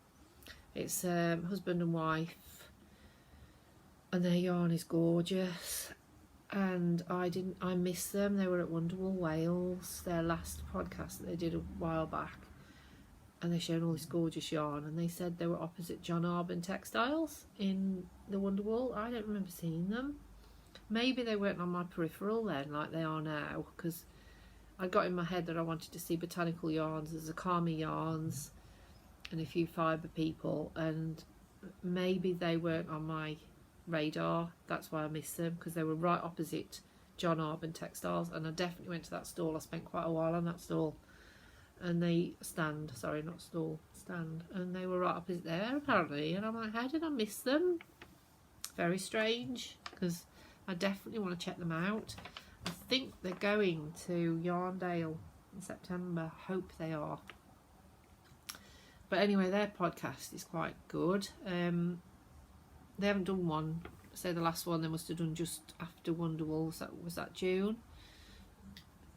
It's husband and wife, and their yarn is gorgeous. And I miss them. They were at Wonderwall Wales, their last podcast that they did a while back, and they showed all this gorgeous yarn, and they said they were opposite John Arbon Textiles in the Wonderwall. I don't remember seeing them. Maybe they weren't on my peripheral then, like they are now, because I got in my head that I wanted to see Botanical Yarns, there's Akami Yarns, and a few fibre people, and maybe they weren't on my radar. That's why I missed them, because they were right opposite John Arbon Textiles, and I definitely went to that stall. I spent quite a while on that stall, and stand, and they were right opposite there apparently, and I'm like, how did I miss them? Very strange, because I definitely want to check them out. I think they're going to Yarndale in September. Hope they are. But anyway, their podcast is quite good. They haven't done one. Say the last one they must have done just after Wonderwall. Was that June?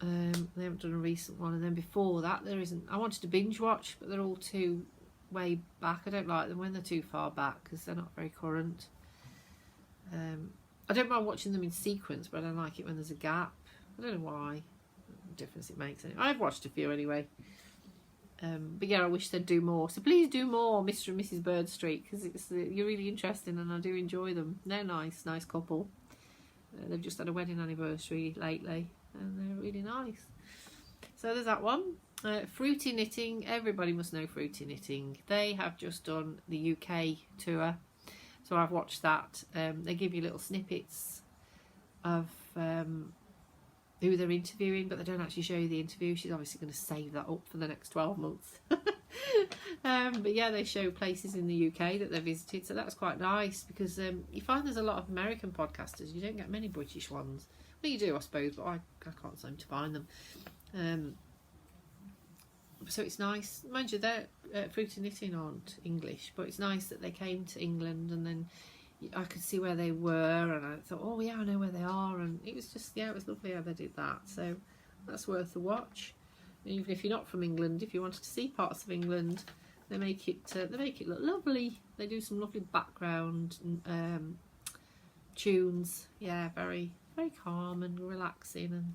They haven't done a recent one, and then before that there isn't. I wanted to binge watch, but they're all too way back. I don't like them when they're too far back because they're not very current. I don't mind watching them in sequence, but I don't like it when there's a gap. I don't know why. What difference it makes. I've watched a few anyway. But yeah, I wish they'd do more. So please do more, Mr. and Mrs. Bird Street, because you're really interesting and I do enjoy them. They're nice couple. They've just had a wedding anniversary lately, and they're really nice. So there's that one. Fruity Knitting. Everybody must know Fruity Knitting. They have just done the UK tour. So I've watched that. They give you little snippets of who they're interviewing, but they don't actually show you the interview. She's obviously going to save that up for the next 12 months. But yeah, they show places in the UK that they visited, so that's quite nice, because you find there's a lot of American podcasters. You don't get many British ones. Well, you do, I suppose, but I can't seem to find them. So it's nice. Mind you, their Fruity Knitting aren't English, but it's nice that they came to England, and then I could see where they were, and I thought, oh yeah, I know where they are, and it was just, yeah, it was lovely how they did that. So that's worth a watch. And even if you're not from England, if you wanted to see parts of England, they make it look lovely. They do some lovely background tunes. Yeah, very very calm and relaxing.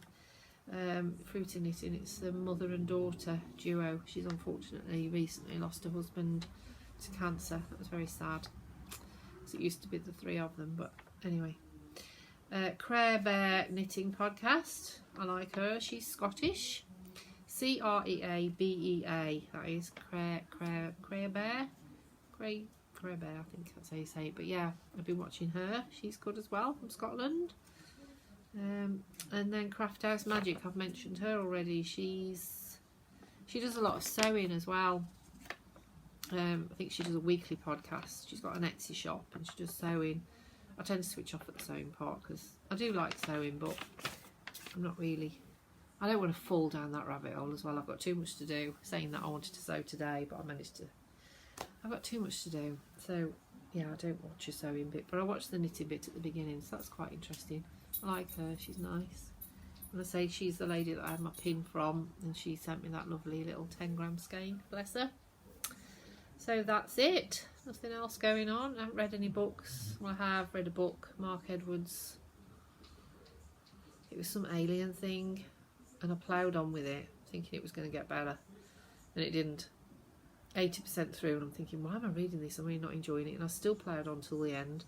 And Fruity Knitting, it's the mother and daughter duo. She's unfortunately recently lost her husband to cancer. That was very sad. It used to be the three of them, but anyway. Crea Bear Knitting Podcast. I like her. She's Scottish. Creabea. That is Crea Bear. Crea Bear, I think that's how you say it. But yeah, I've been watching her. She's good as well, from Scotland. And then Craft House Magic. I've mentioned her already. She does a lot of sewing as well. I think she does a weekly podcast. She's got an Etsy shop and she does sewing. I tend to switch off at the sewing part because I do like sewing, but I'm not really. I don't want to fall down that rabbit hole as well. I've got too much to do. Saying that I wanted to sew today, but I've got too much to do. So yeah, I don't watch a sewing bit, but I watch the knitting bit at the beginning, so that's quite interesting. I like her, she's nice. And I say she's the lady that I had my pin from, and she sent me that lovely little 10-gram skein, bless her. So that's it, nothing else going on. I haven't read any books. Well, I have read a book, Mark Edwards. It was some alien thing, and I ploughed on with it, thinking it was going to get better, and it didn't. 80% through, and I'm thinking, why am I reading this? I'm really not enjoying it, and I still ploughed on till the end.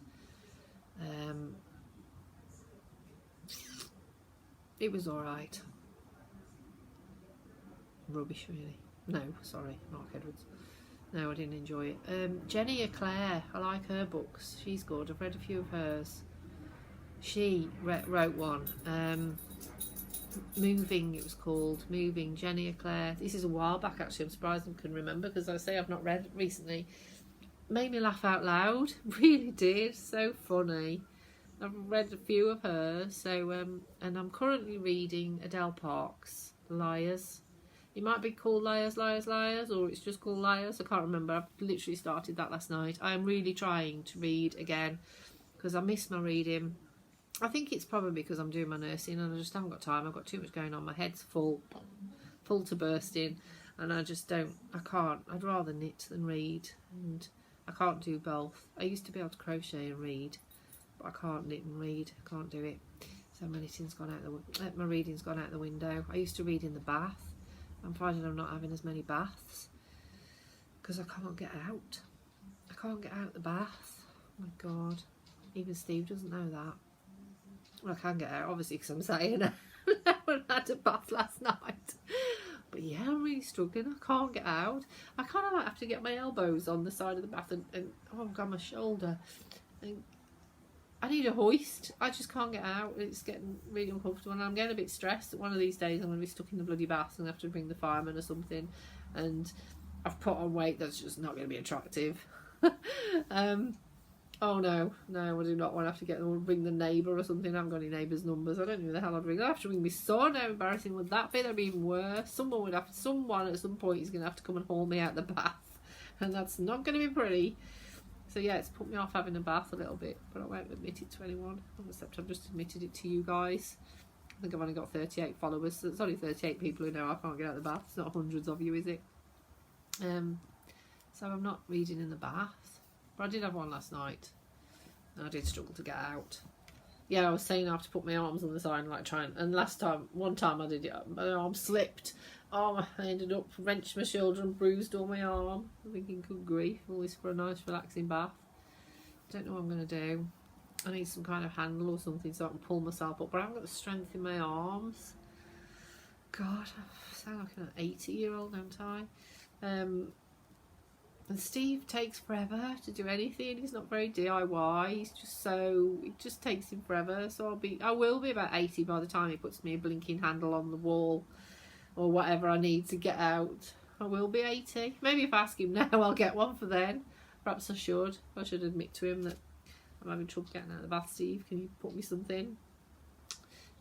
It was alright. Rubbish, really. No, sorry, Mark Edwards. No, I didn't enjoy it. Jenny Eclair, I like her books. She's good. I've read a few of hers. She wrote one. Moving, it was called. Moving, Jenny Eclair. This is a while back, actually. I'm surprised I can remember, because I say I've not read it recently. Made me laugh out loud. Really did. So funny. I've read a few of hers. So, and I'm currently reading Adele Parks, Liars. It might be called Liars, Liars, Liars, or it's just called Liars. I can't remember. I've literally started that last night. I am really trying to read again, because I miss my reading. I think it's probably because I'm doing my nursing and I just haven't got time. I've got too much going on. My head's full to bursting, and I can't. I'd rather knit than read, and I can't do both. I used to be able to crochet and read, but I can't knit and read. I can't do it. So my knitting's gone out my reading's gone out the window. I used to read in the bath. I'm finding I'm not having as many baths because I can't get out. I can't get out the bath. Oh my God. Even Steve doesn't know that. Well, I can get out, obviously, because I'm saying I haven't had a bath last night. But yeah, I'm really struggling. I can't get out. I kind of like have to get my elbows on the side of the bath and oh God, my shoulder. And I need a hoist. I just can't get out. It's getting really uncomfortable, and I'm getting a bit stressed that one of these days I'm going to be stuck in the bloody bath and have to bring the fireman or something. And I've put on weight that's just not going to be attractive. Oh no, I do not want to have to ring the neighbour or something. I haven't got any neighbours' numbers. I don't know who the hell I'd ring. I'd have to ring my son. How embarrassing would that be? That'd be even worse. Someone at some point is going to have to come and haul me out the bath, and that's not going to be pretty. So yeah, it's put me off having a bath a little bit, but I won't admit it to anyone, except I've just admitted it to you guys. I think I've only got 38 followers, so it's only 38 people who know I can't get out of the bath. It's not hundreds of you, is it? So I'm not reading in the bath, but I did have one last night, and I did struggle to get out. Yeah, I was saying I have to put my arms on the side and like and one time I did it, my arm slipped. Oh, I ended up wrenched my shoulder and bruised all my arm. I'm thinking, good grief, all this for a nice relaxing bath. Don't know what I'm going to do. I need some kind of handle or something so I can pull myself up, but I haven't got the strength in my arms. God, I sound like an 80-year-old, don't I? And Steve takes forever to do anything. He's not very DIY. He's just it just takes him forever. So I will be about 80 by the time he puts me a blinking handle on the wall or whatever I need to get out. I will be 80. Maybe if I ask him now, I'll get one for then. Perhaps I should. I should admit to him that I'm having trouble getting out of the bath. Steve, can you put me something?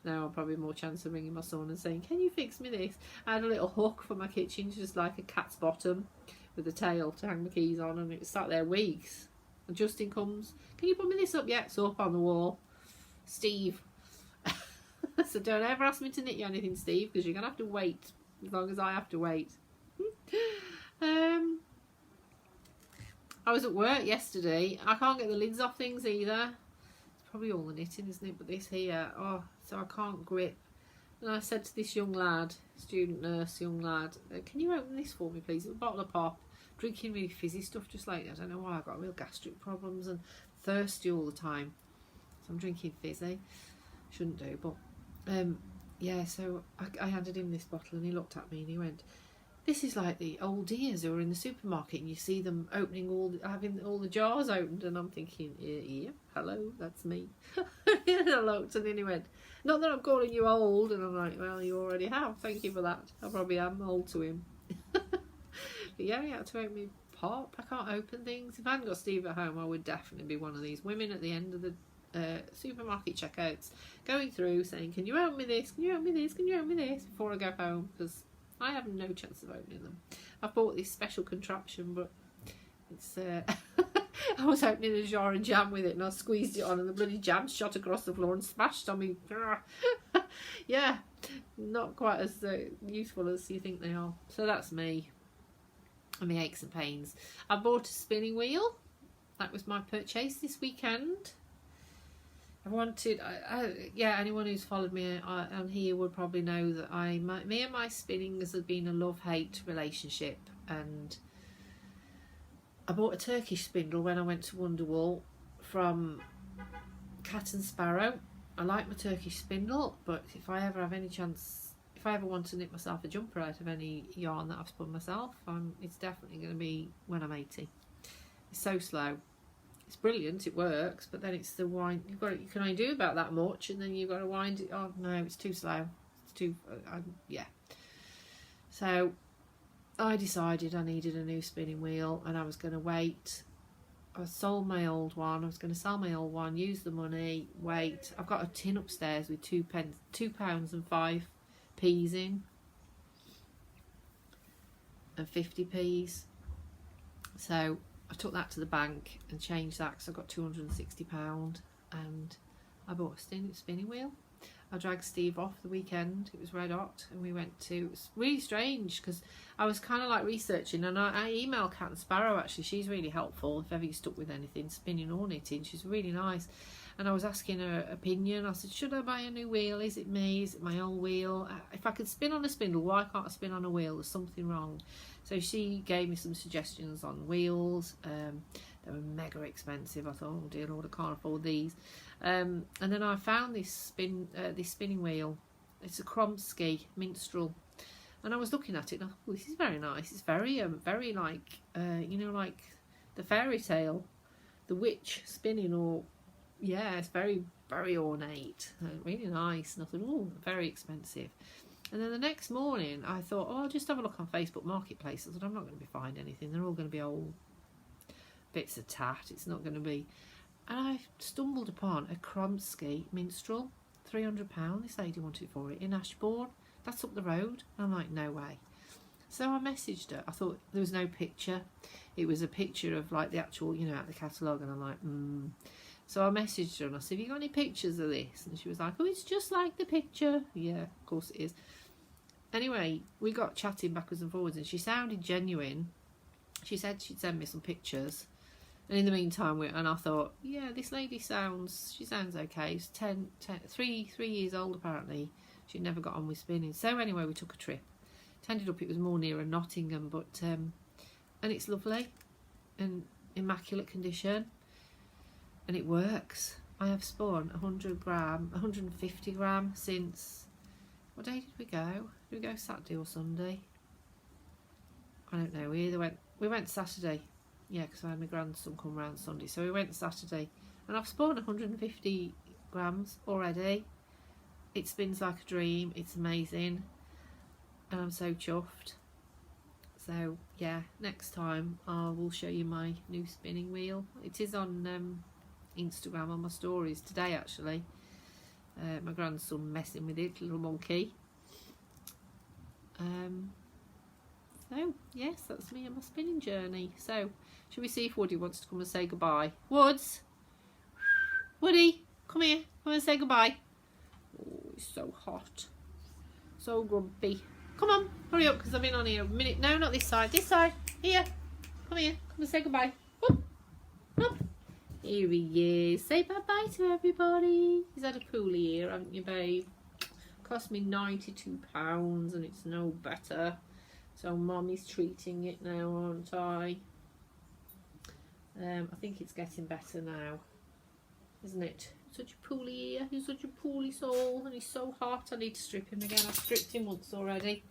Now I'll probably have more chance of ringing my son and saying, can you fix me this? I had a little hook for my kitchen, just like a cat's bottom, with a tail to hang the keys on, and it sat there weeks. And Justin comes, can you put me this up? Yeah, it's up on the wall. Steve. So don't ever ask me to knit you anything, Steve, because you're going to have to wait as long as I have to wait. I was at work yesterday. I can't get the lids off things either. It's probably all the knitting, isn't it? But this here, oh, so I can't grip. And I said to this young lad, student nurse, young lad, can you open this for me, please? It's a bottle of pop. Drinking really fizzy stuff just lately. I don't know why. I've got real gastric problems and thirsty all the time. So I'm drinking fizzy. Shouldn't do, but yeah, so I handed him this bottle and he looked at me and he went, this is like the old dears who are in the supermarket and you see them having all the jars opened, and I'm thinking, yeah, hello, that's me. And I looked and then he went, not that I'm calling you old, and I'm like, well, you already have, thank you for that. I probably am old to him. But yeah, he had to open me pop. I can't open things. If I hadn't got Steve at home, I would definitely be one of these women at the end of the supermarket checkouts going through saying, can you open me this, can you open me this, can you open me this, before I go home, because I have no chance of opening them. I've bought this special contraption, but it's I was opening a jar of jam with it and I squeezed it on and the bloody jam shot across the floor and smashed on me. Yeah, not quite as useful as you think they are. So that's me and my aches and pains. I bought a spinning wheel. That was my purchase this weekend. I wanted, yeah, anyone who's followed me on here would probably know that me and my spinning has been a love-hate relationship, and I bought a Turkish spindle when I went to Wonderwall from Cat and Sparrow. I like my Turkish spindle, but if I ever have any chance, if I ever want to knit myself a jumper out of any yarn that I've spun myself, it's definitely going to be when I'm 80. It's so slow. It's brilliant, it works, but then it's the wind. You can only do about that much, and then you've got to wind it. Oh no, it's too slow. It's too, yeah. So I decided I needed a new spinning wheel, and I was going to wait. I sold my old one. I was going to sell my old one, use the money, wait. I've got a tin upstairs with £2.05 in, and 50p. So I took that to the bank and changed that because I got £260, and I bought a spinning wheel. I dragged Steve off the weekend. It was red hot, and we went to. It was really strange because I was kind of like researching, and I emailed Cat and Sparrow. Actually, she's really helpful if ever you're stuck with anything, spinning or knitting. She's really nice, and I was asking her opinion. I said, should I buy a new wheel? Is it me? Is it my old wheel? If I could spin on a spindle, why can't I spin on a wheel? There's something wrong. So she gave me some suggestions on wheels. They were mega expensive. I thought, oh dear Lord, I can't afford these. And then I found this spinning wheel. It's a Kromsky Minstrel, and I was looking at it and I thought, oh, this is very nice. It's very very like you know, like the fairy tale, the witch spinning, or yeah, it's very very ornate, really nice. And I thought, oh, very expensive. And then the next morning I thought, oh, I'll just have a look on Facebook Marketplace. I thought, I'm not going to find anything. They're all going to be old bits of tat. It's not going to be. And I stumbled upon a Kromsky Minstrel, £300. This lady wanted for it in Ashbourne. That's up the road. I'm like, no way. So I messaged her. I thought there was no picture. It was a picture of like the actual, you know, at the catalogue. And I'm like, So I messaged her and I said, have you got any pictures of this? And she was like, oh, it's just like the picture. Yeah, of course it is. Anyway, we got chatting backwards and forwards, and she sounded genuine. She said she'd send me some pictures. And in the meantime, and I thought, yeah, this lady sounds okay. She's 3 years old apparently. She'd never got on with spinning. So anyway, we took a trip. It ended up it was more nearer Nottingham, but and it's lovely and immaculate condition, and it works. I have spun 150 gram since, what day did we go? Did we go Saturday or Sunday? I don't know. We went Saturday. Yeah, because I had my grandson come round Sunday. So we went Saturday. And I've spun 150 grams already. It spins like a dream. It's amazing. And I'm so chuffed. So, yeah, next time I will show you my new spinning wheel. It is on Instagram, on my stories today, actually. My grandson messing with it, little monkey. So, yes, that's me and my spinning journey. So, shall we see if Woody wants to come and say goodbye? Woods! Woody, come here. Come and say goodbye. Oh, it's so hot. So grumpy. Come on, hurry up, because I've been on here a minute. No, not this side. This side. Here. Come here. Come and say goodbye. Whoop. Whoop. Here he is. Say bye-bye to everybody. He's had a poolie here, haven't you, babe? Cost me £92 and it's no better. So Mommy's treating it now, aren't I? I think it's getting better now, isn't it? Such a poolie here. He's such a poolie soul, and he's so hot. I need to strip him again. I've stripped him once already,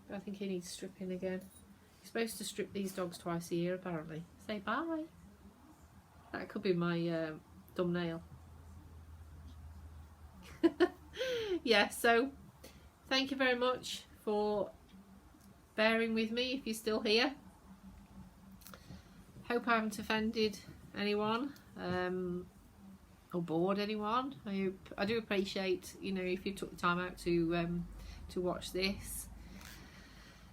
but I think he needs stripping again. You're supposed to strip these dogs twice a year, apparently. Say bye. That could be my thumbnail. Yeah, so thank you very much for bearing with me if you're still here. Hope I haven't offended anyone or bored anyone. I do appreciate, you know, if you took the time out to watch this.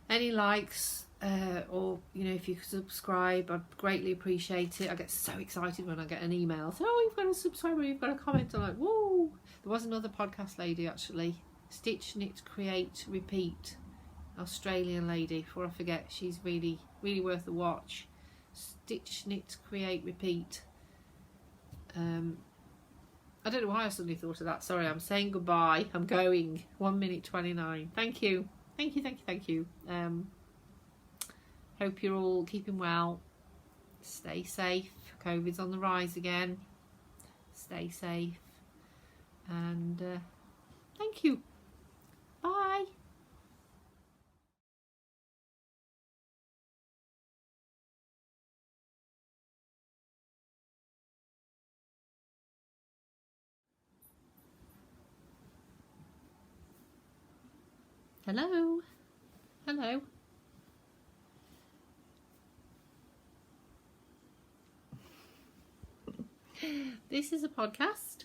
Any likes, or if you could subscribe, I'd greatly appreciate it. I get so excited when I get an email. So, oh, you've got a subscriber, you've got a comment. I'm like, whoa. There was another podcast lady actually, Stitch, Knit, Create, Repeat, Australian lady. Before I forget, she's really, really worth a watch. Stitch, Knit, Create, Repeat. I don't know why I suddenly thought of that. Sorry, I'm saying goodbye. I'm going. 1 minute 29. Thank you. Thank you. Hope you're all keeping well. Stay safe. COVID's on the rise again. Stay safe. And thank you. Bye. Hello. Hello. This is a podcast.